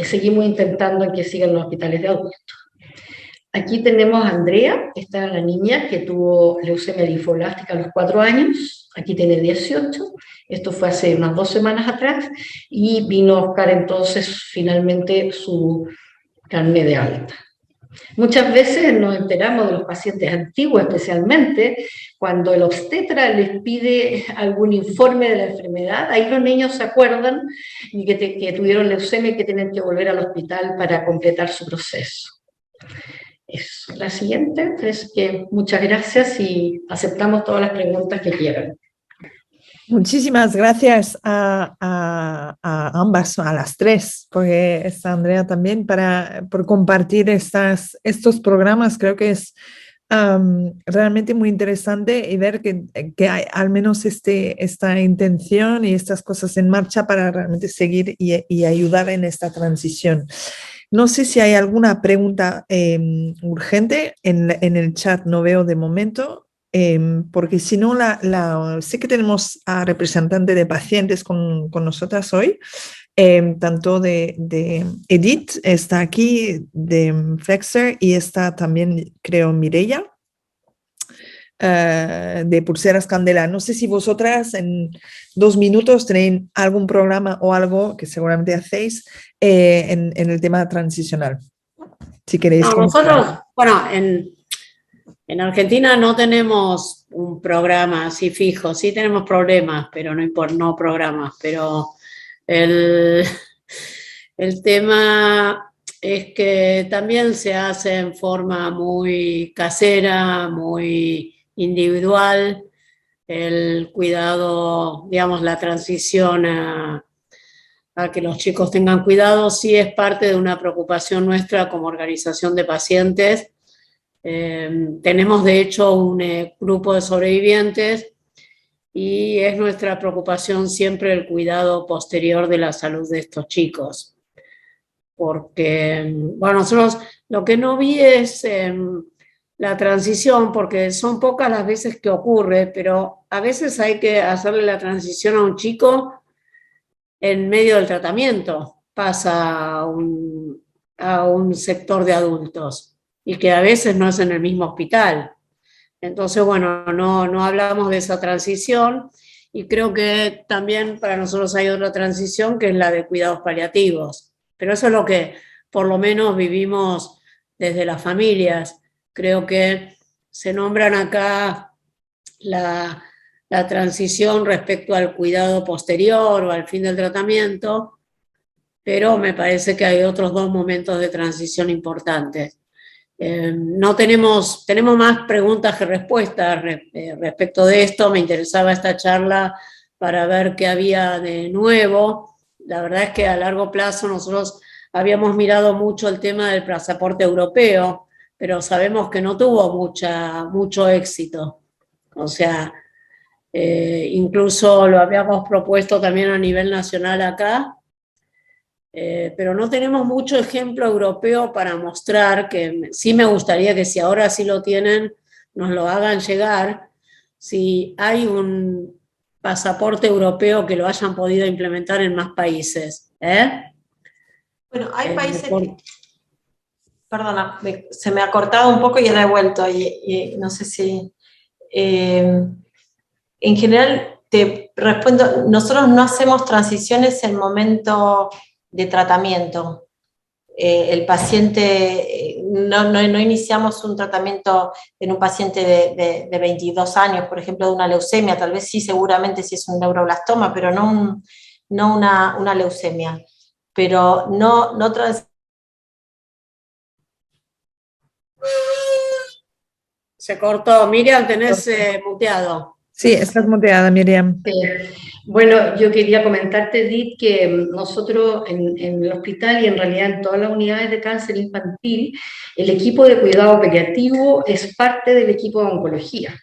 seguimos intentando en que sigan los hospitales de adultos. Aquí tenemos a Andrea, esta es la niña que tuvo leucemia linfoblástica a los 4 años, aquí tiene 18, esto fue hace unas 2 semanas atrás, y vino a buscar entonces finalmente su carnet de alta. Muchas veces nos enteramos de los pacientes antiguos, especialmente cuando el obstetra les pide algún informe de la enfermedad, ahí los niños se acuerdan y que tuvieron leucemia y que tienen que volver al hospital para completar su proceso. Eso. La siguiente es que muchas gracias y aceptamos todas las preguntas que quieran. Muchísimas gracias a ambas, a las tres, porque está Andrea también, por compartir estos programas. Creo que es realmente muy interesante y ver que hay al menos esta intención y estas cosas en marcha para realmente seguir y ayudar en esta transición. No sé si hay alguna pregunta urgente en el chat, no veo de momento. Porque si no, sé que tenemos a representante de pacientes con nosotras hoy, tanto de Edith, está aquí, de Flexer, y está también, creo, Mireia, de Pulseras Candela. No sé si vosotras en 2 minutos tenéis algún programa o algo que seguramente hacéis en el tema transicional. Si queréis. No, nosotros, bueno, en Argentina no tenemos un programa así fijo, sí tenemos problemas, pero no programas, pero el tema es que también se hace en forma muy casera, muy individual, el cuidado, digamos, la transición a que los chicos tengan cuidado, sí es parte de una preocupación nuestra como organización de pacientes. Tenemos de hecho un grupo de sobrevivientes y es nuestra preocupación siempre el cuidado posterior de la salud de estos chicos. Porque, bueno, nosotros lo que no vi es la transición, porque son pocas las veces que ocurre, pero a veces hay que hacerle la transición a un chico en medio del tratamiento pasa a un sector de adultos y que a veces no es en el mismo hospital. Entonces, bueno, no hablamos de esa transición y creo que también para nosotros hay otra transición que es la de cuidados paliativos. Pero eso es lo que por lo menos vivimos desde las familias. Creo que se nombran acá la transición respecto al cuidado posterior o al fin del tratamiento, pero me parece que hay otros dos momentos de transición importantes. No tenemos más preguntas que respuestas respecto de esto. Me interesaba esta charla para ver qué había de nuevo. La verdad es que a largo plazo nosotros habíamos mirado mucho el tema del pasaporte europeo, pero sabemos que no tuvo mucho éxito. O sea, incluso lo habíamos propuesto también a nivel nacional acá, pero no tenemos mucho ejemplo europeo para mostrar, que sí me gustaría que si ahora sí lo tienen, nos lo hagan llegar, si hay un pasaporte europeo que lo hayan podido implementar en más países. Bueno, hay países que, perdona, se me ha cortado un poco y he devuelto, y no sé si... en general, te respondo, nosotros no hacemos transiciones en momento de tratamiento. El paciente, no iniciamos un tratamiento en un paciente de 22 años, por ejemplo, de una leucemia, tal vez sí, seguramente si es un neuroblastoma, pero no una leucemia. Pero no Se cortó. Miriam, tenés muteado. Sí, estás muteada, Miriam. Bueno, yo quería comentarte, Edith, que nosotros en el hospital y en realidad en todas las unidades de cáncer infantil, el equipo de cuidado paliativo es parte del equipo de oncología.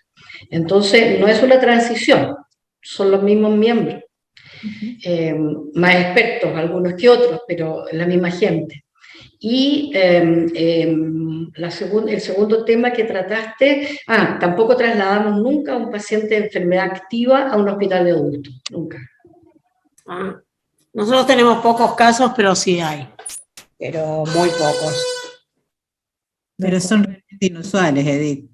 Entonces, no es una transición, son los mismos miembros, más expertos algunos que otros, pero la misma gente. Y el segundo tema que trataste, tampoco trasladamos nunca a un paciente de enfermedad activa a un hospital de adultos, nunca. Nosotros tenemos pocos casos, pero sí hay, pero muy pocos. Pero son realmente inusuales, Edith.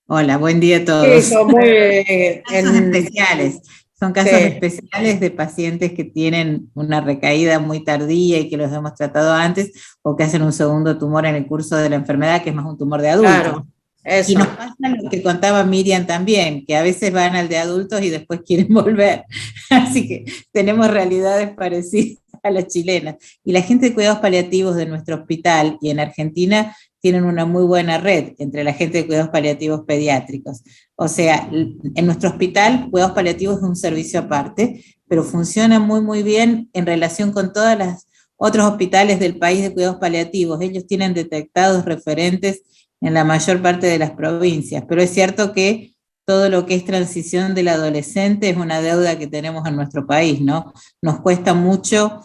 Hola, buen día a todos. Sí, son muy... casos especiales. Son casos especiales de pacientes que tienen una recaída muy tardía y que los hemos tratado antes, o que hacen un segundo tumor en el curso de la enfermedad, que es más un tumor de adultos. Claro, eso. Y nos pasa lo que contaba Miriam también, que a veces van al de adultos y después quieren volver. Así que tenemos realidades parecidas a las chilenas. Y la gente de cuidados paliativos de nuestro hospital y en Argentina tienen una muy buena red entre la gente de cuidados paliativos pediátricos. O sea, en nuestro hospital, cuidados paliativos es un servicio aparte, pero funciona muy, muy bien en relación con todos los otros hospitales del país de cuidados paliativos. Ellos tienen detectados referentes en la mayor parte de las provincias, pero es cierto que todo lo que es transición del adolescente es una deuda que tenemos en nuestro país, ¿no? Nos cuesta mucho.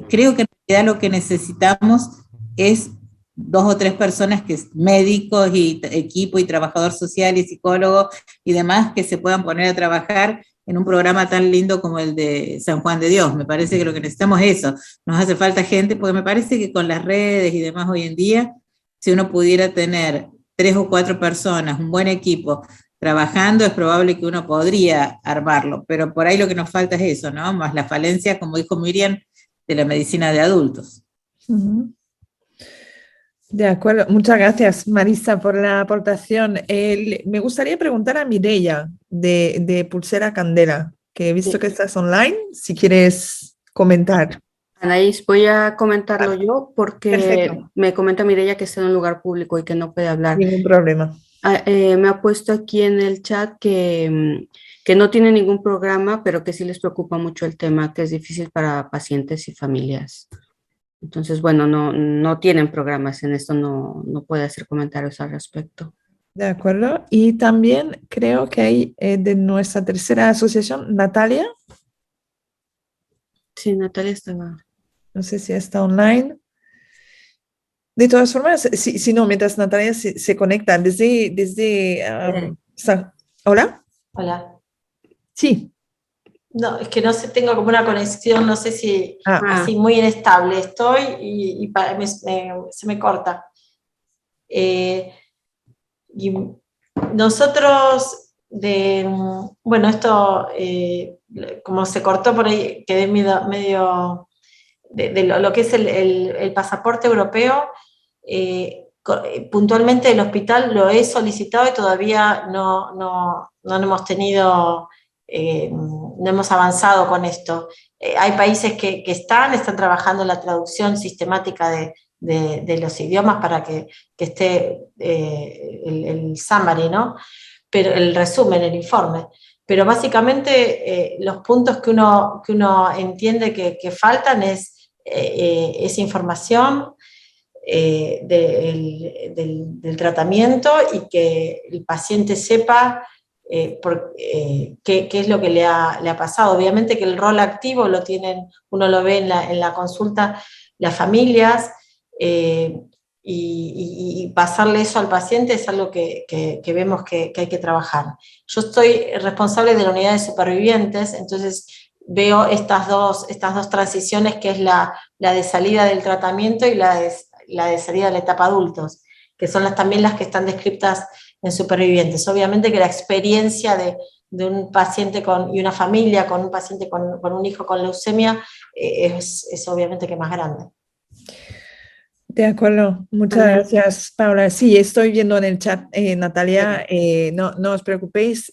Creo que en realidad lo que necesitamos es 2 o 3 personas, que médicos y equipo y trabajador social y psicólogo y demás, que se puedan poner a trabajar en un programa tan lindo como el de San Juan de Dios. Me parece que lo que necesitamos es eso. Nos hace falta gente, porque me parece que con las redes y demás hoy en día, si uno pudiera tener 3 o 4 personas, un buen equipo trabajando, es probable que uno podría armarlo, pero por ahí lo que nos falta es eso, ¿no? Más la falencia, como dijo Miriam, de la medicina de adultos. De acuerdo, muchas gracias, Marisa, por la aportación. Me gustaría preguntar a Mireia de Pulsera Candela, que he visto que estás online, si quieres comentar. Anaís, voy a comentarlo yo porque Perfecto. me comenta Mireia que está en un lugar público y que no puede hablar. Ningún problema. Me ha puesto aquí en el chat que no tiene ningún programa, pero que sí les preocupa mucho el tema, que es difícil para pacientes y familias. Entonces, bueno, no tienen programas en esto, no puede hacer comentarios al respecto. De acuerdo. Y también creo que hay de nuestra tercera asociación, Natalia. Sí, Natalia estaba. No sé si está online. De todas formas, si no, mientras Natalia se conecta ¿Hola? Hola. Sí. No, es que no sé, tengo como una conexión, no sé si así muy inestable estoy y se me corta. Y nosotros, bueno, esto, como se cortó por ahí, quedé medio de lo que es el pasaporte europeo. Puntualmente el hospital lo he solicitado y todavía no hemos tenido, no hemos avanzado con esto. Hay países que están trabajando en la traducción sistemática de los idiomas para que esté el summary, ¿no? Pero el resumen, el informe. Pero básicamente los puntos que uno entiende que faltan es esa información del tratamiento y que el paciente sepa qué es lo que le ha pasado. Obviamente que el rol activo lo tienen, uno lo ve en la consulta, las familias, y pasarle eso al paciente es algo que vemos que hay que trabajar. Yo estoy responsable de la unidad de supervivientes, entonces veo estas dos transiciones, que es la de salida del tratamiento y la de salida de la etapa adultos, que son también las que están descritas en supervivientes. Obviamente que la experiencia de un paciente y una familia con un paciente con un hijo con leucemia es obviamente que más grande. De acuerdo, muchas gracias, Paula. Sí, estoy viendo en el chat, Natalia, no os preocupéis,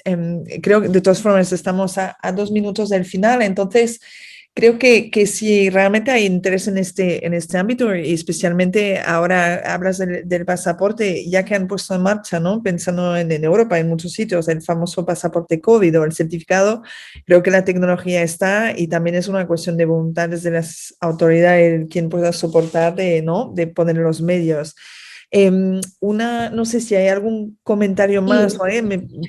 creo que de todas formas estamos a 2 minutos del final, entonces creo que si realmente hay interés en este ámbito, y especialmente ahora hablas del pasaporte, ya que han puesto en marcha, ¿no? Pensando en Europa, en muchos sitios, el famoso pasaporte COVID o el certificado, creo que la tecnología está y también es una cuestión de voluntades de las autoridades, quien pueda soportar ¿no? de poner los medios. No sé si hay algún comentario más.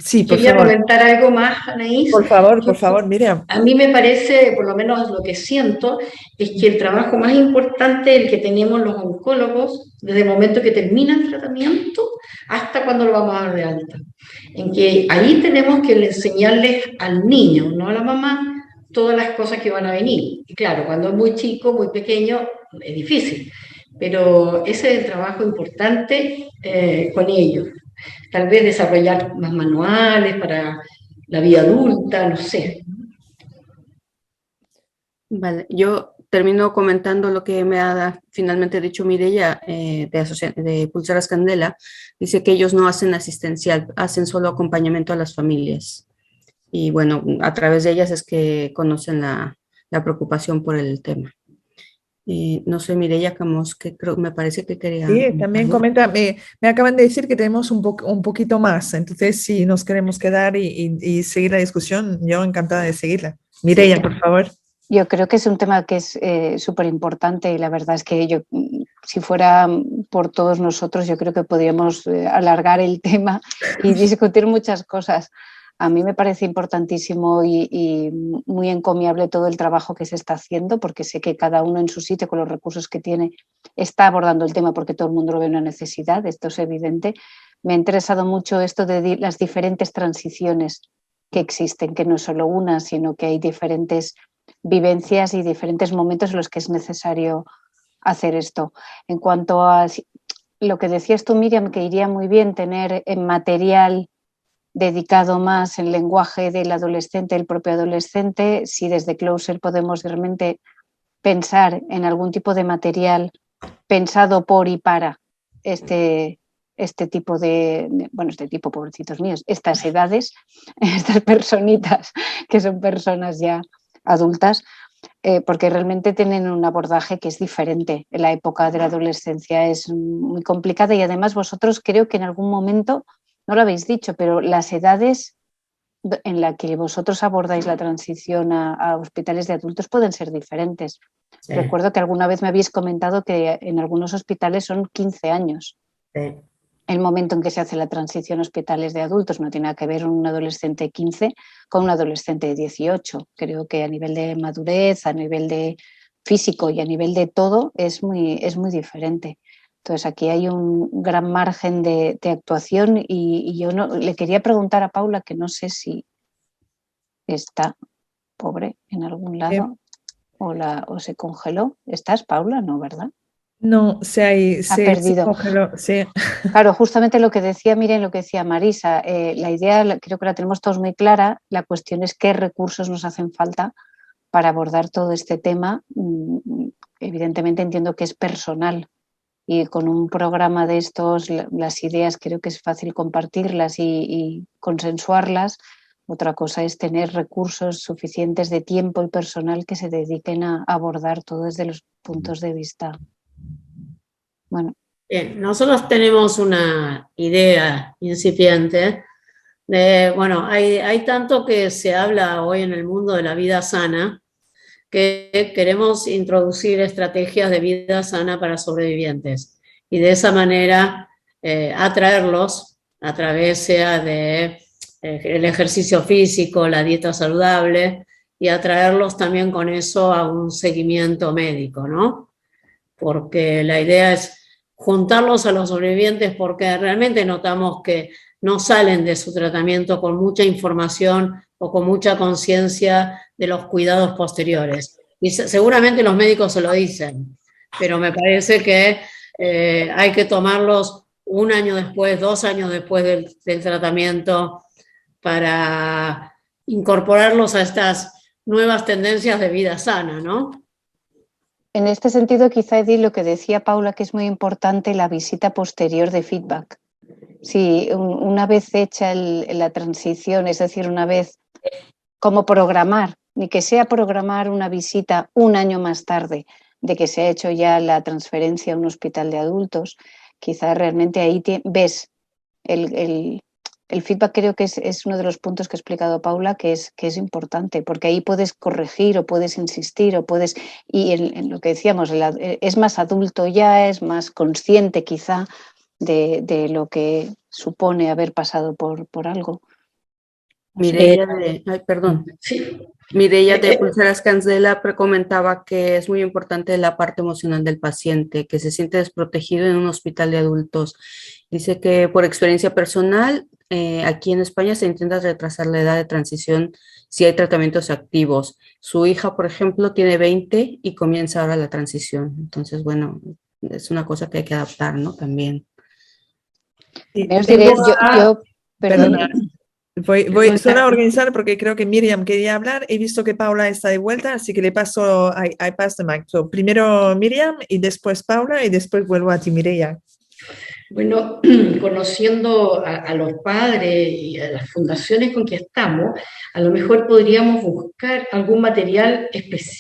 Sí, por quería favor. comentar algo más, Anaís. Por favor, Miriam. A mí me parece, por lo menos lo que siento, es que el trabajo más importante es el que tenemos los oncólogos desde el momento que termina el tratamiento hasta cuando lo vamos a dar de alta. En que ahí tenemos que enseñarles al niño, no a la mamá, todas las cosas que van a venir. Y claro, cuando es muy chico, muy pequeño, es difícil. Pero ese es el trabajo importante con ellos. Tal vez desarrollar más manuales para la vida adulta, no sé. Vale, yo termino comentando lo que me ha finalmente dicho Mireia de Pulseras Candela. Dice que ellos no hacen asistencial, hacen solo acompañamiento a las familias. Y bueno, a través de ellas es que conocen la preocupación por el tema. No sé, Mireia Camos, que me parece que quería... Sí, también comenta, me acaban de decir que tenemos un poquito más, entonces si nos queremos quedar y seguir la discusión, yo encantada de seguirla. Mireia, sí. Por favor. Yo creo que es un tema que es súper importante y la verdad es que si fuera por todos nosotros, yo creo que podríamos alargar el tema y discutir muchas cosas. A mí me parece importantísimo y muy encomiable todo el trabajo que se está haciendo, porque sé que cada uno en su sitio, con los recursos que tiene, está abordando el tema porque todo el mundo lo ve una necesidad, esto es evidente. Me ha interesado mucho esto de las diferentes transiciones que existen, que no es solo una, sino que hay diferentes vivencias y diferentes momentos en los que es necesario hacer esto. En cuanto a lo que decías tú, Miriam, que iría muy bien tener material dedicado más en lenguaje del adolescente, el propio adolescente, si desde Closer podemos realmente pensar en algún tipo de material pensado por y para este tipo pobrecitos míos, estas edades, estas personitas que son personas ya adultas, porque realmente tienen un abordaje que es diferente. En la época de la adolescencia es muy complicada y además vosotros creo que en algún momento, no lo habéis dicho, pero las edades en las que vosotros abordáis la transición a hospitales de adultos pueden ser diferentes. Sí. Recuerdo que alguna vez me habéis comentado que en algunos hospitales son 15 años. Sí. El momento en que se hace la transición a hospitales de adultos. No tiene nada que ver un adolescente de 15 con un adolescente de 18. Creo que a nivel de madurez, a nivel de físico y a nivel de todo es muy diferente. Entonces aquí hay un gran margen de actuación y yo le quería preguntar a Paula, que no sé si está. pobre, en algún lado, o se congeló. ¿Estás, Paula? No, ¿verdad? No, se perdido. congeló, sí. Claro, justamente lo que decía, miren, lo que decía Marisa, la idea creo que la tenemos todos muy clara, la cuestión es qué recursos nos hacen falta para abordar todo este tema. Evidentemente entiendo que es personal y con un programa de estos las ideas creo que es fácil compartirlas y consensuarlas. Otra cosa es tener recursos suficientes de tiempo y personal que se dediquen a abordar todo desde los puntos de vista. Bueno. Nosotros tenemos una idea incipiente de, bueno, hay tanto que se habla hoy en el mundo de la vida sana, que queremos introducir estrategias de vida sana para sobrevivientes y de esa manera atraerlos a través sea de el ejercicio físico, la dieta saludable, y atraerlos también con eso a un seguimiento médico, ¿no? Porque la idea es juntarlos a los sobrevivientes porque realmente notamos que no salen de su tratamiento con mucha información o con mucha conciencia de los cuidados posteriores. Y seguramente los médicos se lo dicen, pero me parece que hay que tomarlos 1 año después, 2 años después del tratamiento para incorporarlos a estas nuevas tendencias de vida sana, ¿no? En este sentido, quizá, Edith, lo que decía Paula, que es muy importante, la visita posterior de feedback. Si una vez hecha la transición, es decir, una vez como programar, ni que sea programar una visita 1 año más tarde de que se ha hecho ya la transferencia a un hospital de adultos, quizá realmente ahí ves el feedback. Creo que es uno de los puntos que ha explicado Paula, que es importante, porque ahí puedes corregir o puedes insistir o puedes, y en lo que decíamos, es más adulto ya, es más consciente quizá de lo que supone haber pasado por algo. Mireia de Pulseras Cancela comentaba que es muy importante la parte emocional del paciente, que se siente desprotegido en un hospital de adultos. Dice que por experiencia personal, aquí en España se intenta retrasar la edad de transición si hay tratamientos activos. Su hija, por ejemplo, tiene 20 y comienza ahora la transición. Entonces, bueno, es una cosa que hay que adaptar, ¿no? También. Os diré, yo perdona. Voy solo a organizar porque creo que Miriam quería hablar. He visto que Paula está de vuelta, así que le paso, I pass the mic. So, primero Miriam y después Paula y después vuelvo a ti, Mireia. Bueno, conociendo a los padres y a las fundaciones con que estamos, a lo mejor podríamos buscar algún material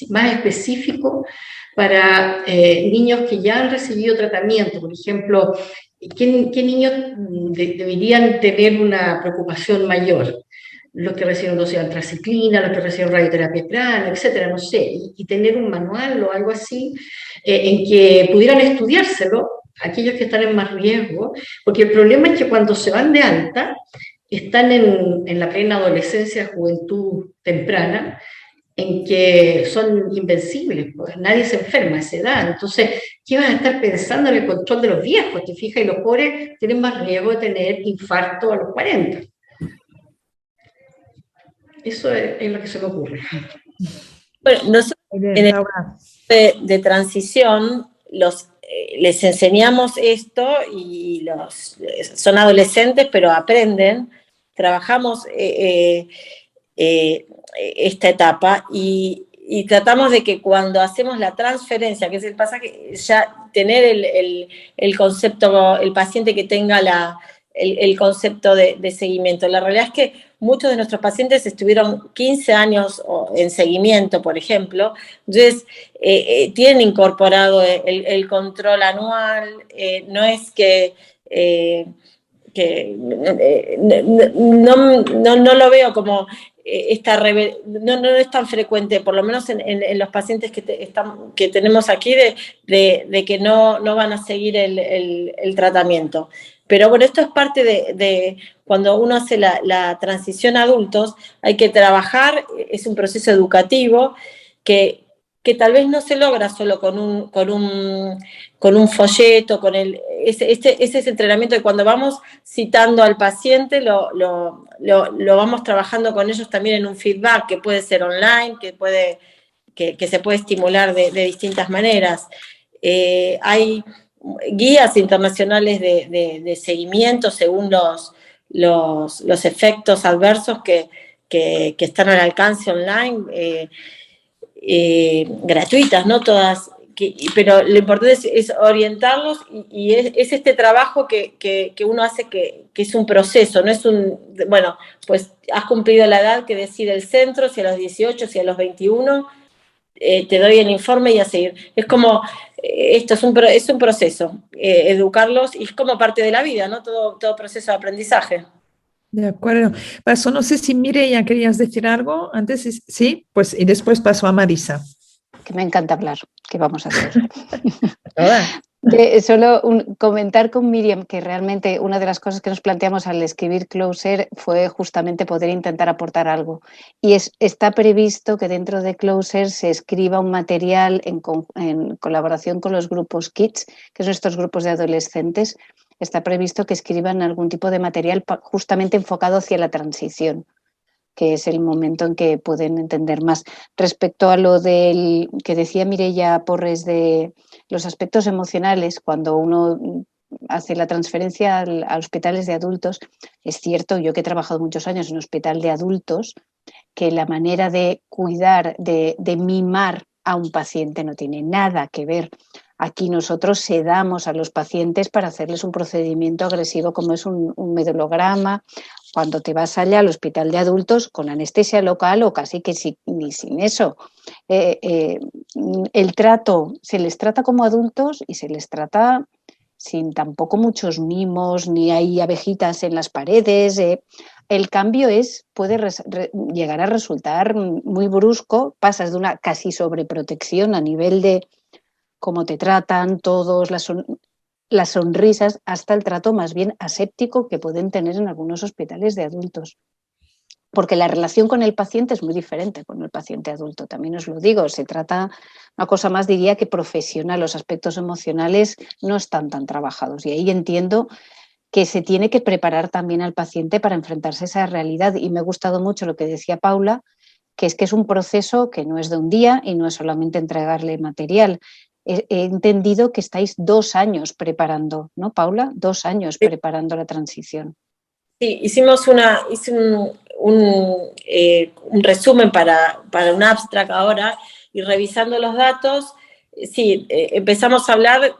más específico para niños que ya han recibido tratamiento. Por ejemplo, ¿qué niños deberían tener una preocupación mayor? Los que reciben dosis de antraciclina, los que reciben radioterapia cráneo, etcétera, no sé, y tener un manual o algo así en que pudieran estudiárselo aquellos que están en más riesgo, porque el problema es que cuando se van de alta, están en la plena adolescencia, juventud temprana, en que son invencibles, pues nadie se enferma a esa edad. Entonces, ¿qué vas a estar pensando en el control de los viejos? Te fijas, y los pobres tienen más riesgo de tener infarto a los 40. Eso es lo que se me ocurre. Bueno, nosotros en el de transición les enseñamos esto y son adolescentes, pero aprenden, trabajamos esta etapa y tratamos de que cuando hacemos la transferencia, que es el pasaje, ya tener el concepto, el paciente que tenga el concepto de seguimiento. La realidad es que muchos de nuestros pacientes estuvieron 15 años en seguimiento, por ejemplo, entonces tienen incorporado el control anual, no es que no lo veo como no es tan frecuente, por lo menos en los pacientes que tenemos aquí, de que no van a seguir el tratamiento. Pero bueno, esto es parte de cuando uno hace la transición a adultos, hay que trabajar, es un proceso educativo que tal vez no se logra solo con un folleto, ese entrenamiento de cuando vamos citando al paciente, lo vamos trabajando con ellos también en un feedback que puede ser online, que se puede estimular de distintas maneras. Hay guías internacionales de seguimiento según los efectos adversos que están al alcance online, gratuitas, ¿no? Todas, pero lo importante es orientarlos y es este trabajo que uno hace que es un proceso, no es bueno, pues has cumplido la edad que decide el centro, si a los 18, si a los 21, te doy el informe y a seguir. Es como, esto es un proceso, educarlos, y es como parte de la vida, ¿no? Todo proceso de aprendizaje. De acuerdo. Paso, no sé si Mireia querías decir algo antes, sí, pues y después paso a Marisa. Que me encanta hablar, ¿qué vamos a hacer? Hola. Solo comentar con Miriam que realmente una de las cosas que nos planteamos al escribir Closer fue justamente poder intentar aportar algo. Y está previsto que dentro de Closer se escriba un material en colaboración con los grupos Kids, que son estos grupos de adolescentes. Está previsto que escriban algún tipo de material justamente enfocado hacia la transición, que es el momento en que pueden entender más. Respecto a lo del que decía Mireia Porres de los aspectos emocionales, cuando uno hace la transferencia a hospitales de adultos, es cierto, yo que he trabajado muchos años en hospital de adultos, que la manera de cuidar, de mimar a un paciente no tiene nada que ver. Aquí nosotros sedamos a los pacientes para hacerles un procedimiento agresivo como es un medulograma. Cuando te vas allá al hospital de adultos con anestesia local o casi que ni sin eso, el trato, se les trata como adultos y se les trata sin tampoco muchos mimos, ni hay abejitas en las paredes. El cambio puede llegar a resultar muy brusco, pasas de una casi sobreprotección a nivel de cómo te tratan todos, las sonrisas, hasta el trato más bien aséptico que pueden tener en algunos hospitales de adultos. Porque la relación con el paciente es muy diferente con el paciente adulto, también os lo digo, se trata una cosa más, diría, que profesional, los aspectos emocionales no están tan trabajados y ahí entiendo que se tiene que preparar también al paciente para enfrentarse a esa realidad y me ha gustado mucho lo que decía Paula, que es un proceso que no es de un día y no es solamente entregarle material. He entendido que estáis 2 años preparando, ¿no, Paula? 2 años preparando la transición. Sí, hice un resumen para un abstract ahora y revisando los datos, sí, empezamos a hablar,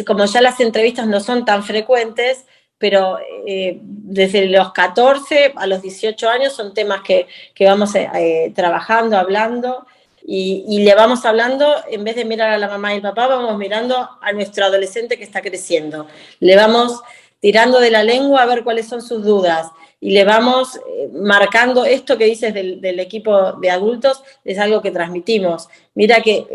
como ya las entrevistas no son tan frecuentes, pero desde los 14 a los 18 años son temas que vamos trabajando, hablando, y le vamos hablando, en vez de mirar a la mamá y el papá, vamos mirando a nuestro adolescente que está creciendo. Le vamos tirando de la lengua a ver cuáles son sus dudas, y le vamos marcando esto que dices del equipo de adultos, es algo que transmitimos. Mira que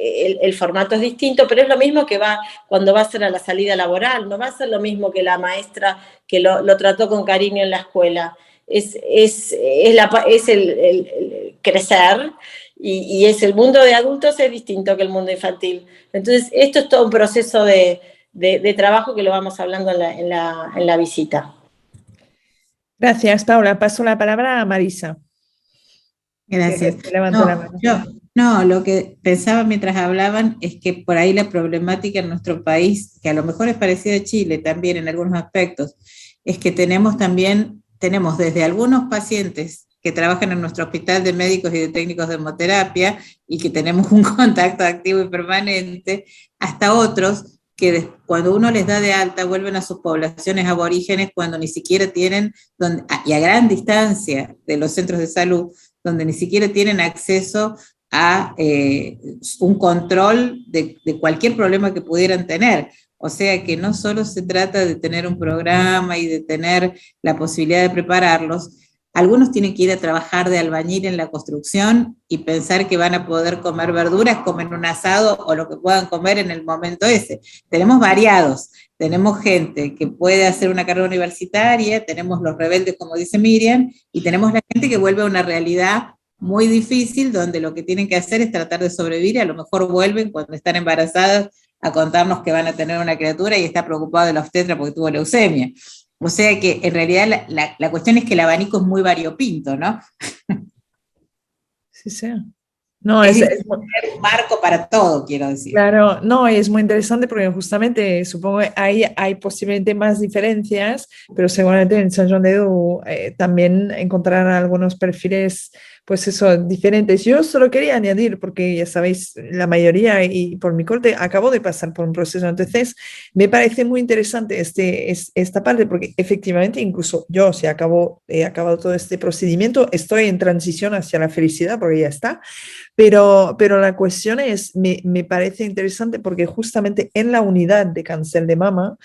el formato es distinto, pero es lo mismo que cuando va a ser a la salida laboral, no va a ser lo mismo que la maestra que lo trató con cariño en la escuela. Es el crecer, y es el mundo de adultos es distinto que el mundo infantil. Entonces, esto es todo un proceso de trabajo que lo vamos hablando en la visita. Gracias, Paula. Paso la palabra a Marisa. Gracias. No, lo que pensaba mientras hablaban es que por ahí la problemática en nuestro país, que a lo mejor es parecida a Chile también en algunos aspectos, es que tenemos desde algunos pacientes que trabajan en nuestro hospital de médicos y de técnicos de hemoterapia y que tenemos un contacto activo y permanente, hasta otros que cuando uno les da de alta vuelven a sus poblaciones aborígenes cuando ni siquiera tienen, y a gran distancia de los centros de salud, donde ni siquiera tienen acceso a un control de cualquier problema que pudieran tener. O sea que no solo se trata de tener un programa y de tener la posibilidad de prepararlos. Algunos tienen que ir a trabajar de albañil en la construcción y pensar que van a poder comer verduras, comen un asado o lo que puedan comer en el momento ese. Tenemos variados, tenemos gente que puede hacer una carrera universitaria, tenemos los rebeldes, como dice Miriam, y tenemos la gente que vuelve a una realidad muy difícil, donde lo que tienen que hacer es tratar de sobrevivir, y a lo mejor vuelven cuando están embarazadas a contarnos que van a tener una criatura y está preocupado de la obstetra porque tuvo leucemia. O sea que en realidad la cuestión es que el abanico es muy variopinto, ¿no? Sí, sí. No, es un marco para todo, quiero decir. Claro, no, es muy interesante porque justamente supongo que hay posiblemente más diferencias, pero seguramente en San Juan de Déu también encontrarán algunos perfiles, pues eso, diferentes. Yo solo quería añadir, porque ya sabéis, la mayoría y por mi corte acabo de pasar por un proceso, entonces me parece muy interesante esta parte, porque efectivamente incluso yo, si he acabado todo este procedimiento, estoy en transición hacia la felicidad, porque ya está. Pero la cuestión es, me parece interesante porque justamente en la unidad de cáncer de mama,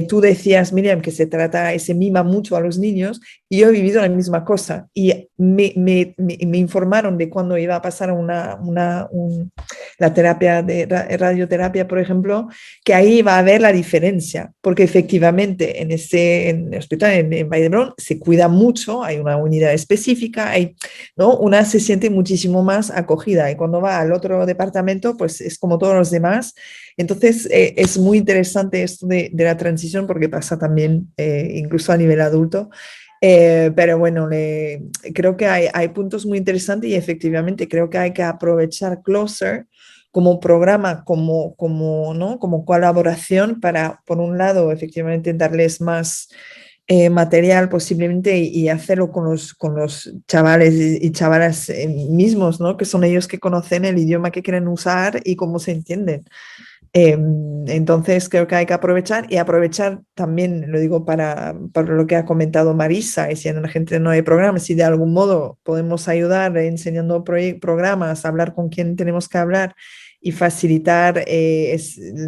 tú decías, Miriam, que se mima mucho a los niños, y yo he vivido la misma cosa. Y me informaron de cuando iba a pasar la terapia de radioterapia, por ejemplo, que ahí va a haber la diferencia, porque efectivamente en el hospital, en Vall d'Hebron, se cuida mucho, hay una unidad específica, ¿no? Una se siente muchísimo más acogida, y cuando va al otro departamento, pues es como todos los demás. Entonces, es muy interesante esto de la transición, porque pasa también incluso a nivel adulto. Pero bueno, creo que hay puntos muy interesantes, y efectivamente creo que hay que aprovechar Closer como programa, ¿no? Como colaboración para, por un lado, efectivamente darles más material posiblemente, y hacerlo con los chavales y chavalas mismos, ¿no? Que son ellos que conocen el idioma que quieren usar y cómo se entienden. Entonces creo que hay que aprovechar, y aprovechar también, lo digo para lo que ha comentado Marisa, y si en Argentina no hay programas, si de algún modo podemos ayudar enseñando programas, hablar con quien tenemos que hablar y facilitar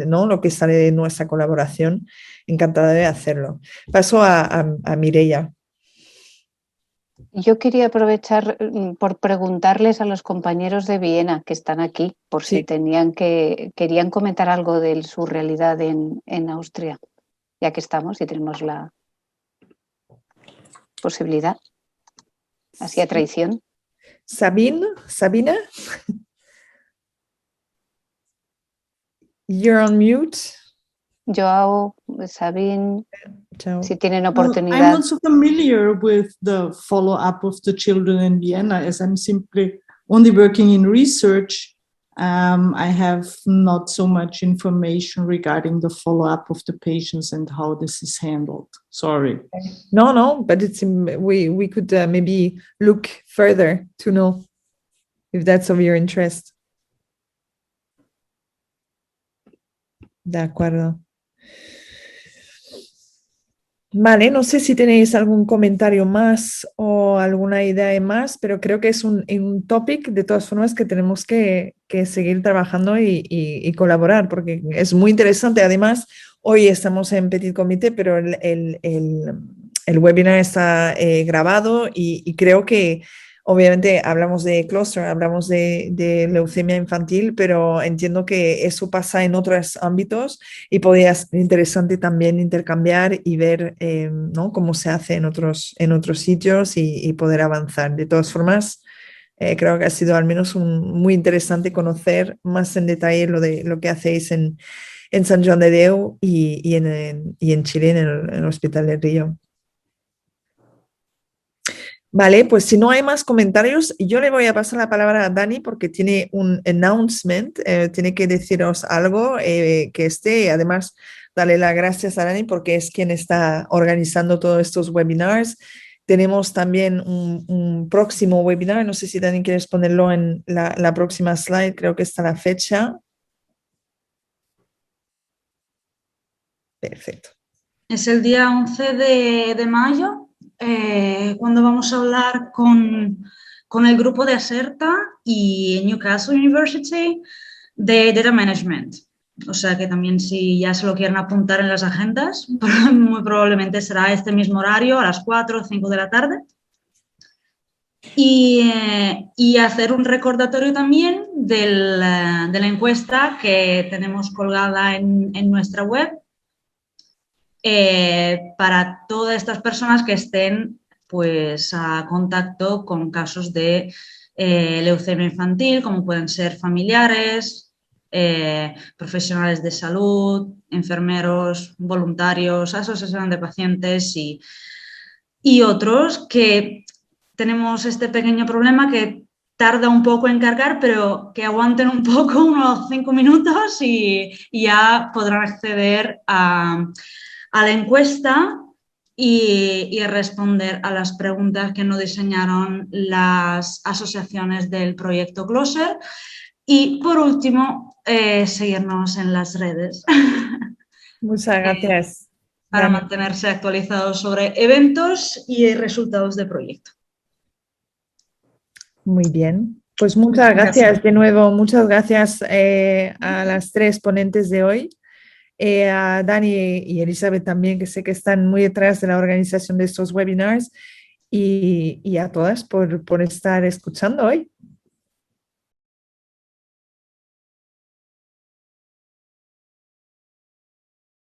¿no? lo que sale de nuestra colaboración, encantada de hacerlo. Paso a Mireia. Yo quería aprovechar por preguntarles a los compañeros de Viena que están aquí, por si querían comentar algo de su realidad en Austria, ya que estamos y tenemos la posibilidad, así a traición. Sabina, you're on mute. Joao, Sabine, Ciao. si tienen oportunidad. I'm not so familiar with the follow-up of the children in Vienna, as I'm simply only working in research. I have not so much information regarding the follow-up of the patients and how this is handled. Sorry. No, but we could maybe look further to know if that's of your interest. De acuerdo. Vale, no sé si tenéis algún comentario más o alguna idea más, pero creo que es un topic de todas formas que tenemos que seguir trabajando y colaborar, porque es muy interesante. Además, hoy estamos en Petit Comité, pero el webinar está grabado, y creo que obviamente hablamos de Closer, hablamos de leucemia infantil, pero entiendo que eso pasa en otros ámbitos, y podría ser interesante también intercambiar y ver ¿no? cómo se hace en otros sitios, y poder avanzar. De todas formas, creo que ha sido al menos muy interesante conocer más en detalle lo que hacéis en San Juan de Déu y en Chile, en el Hospital del Río. Vale, pues si no hay más comentarios, yo le voy a pasar la palabra a Dani, porque tiene un announcement, tiene que deciros algo que esté. Además, darle las gracias a Dani porque es quien está organizando todos estos webinars. Tenemos también un próximo webinar, no sé si Dani quieres ponerlo en la próxima slide, creo que está la fecha. Perfecto. Es el día 11 de mayo. Cuando vamos a hablar con el grupo de Acerta y Newcastle University de Data Management. O sea que también, si ya se lo quieren apuntar en las agendas, muy probablemente será este mismo horario, a las 4 o 5 de la tarde. Y hacer un recordatorio también de la encuesta que tenemos colgada en nuestra web, para todas estas personas que estén pues a contacto con casos de leucemia infantil, como pueden ser familiares, profesionales de salud, enfermeros, voluntarios, asociación de pacientes y otros que tenemos este pequeño problema que tarda un poco en cargar, pero que aguanten un poco, unos 5 minutos y ya podrán acceder a la encuesta y responder a las preguntas que nos diseñaron las asociaciones del proyecto Closer. Y por último, seguirnos en las redes. Muchas gracias. Para mantenerse actualizados sobre eventos y resultados del proyecto. Muy bien. Pues muchas gracias de nuevo. Muchas gracias a las 3 ponentes de hoy. A Dani y Elizabeth también, que sé que están muy detrás de la organización de estos webinars. Y a todas por estar escuchando hoy.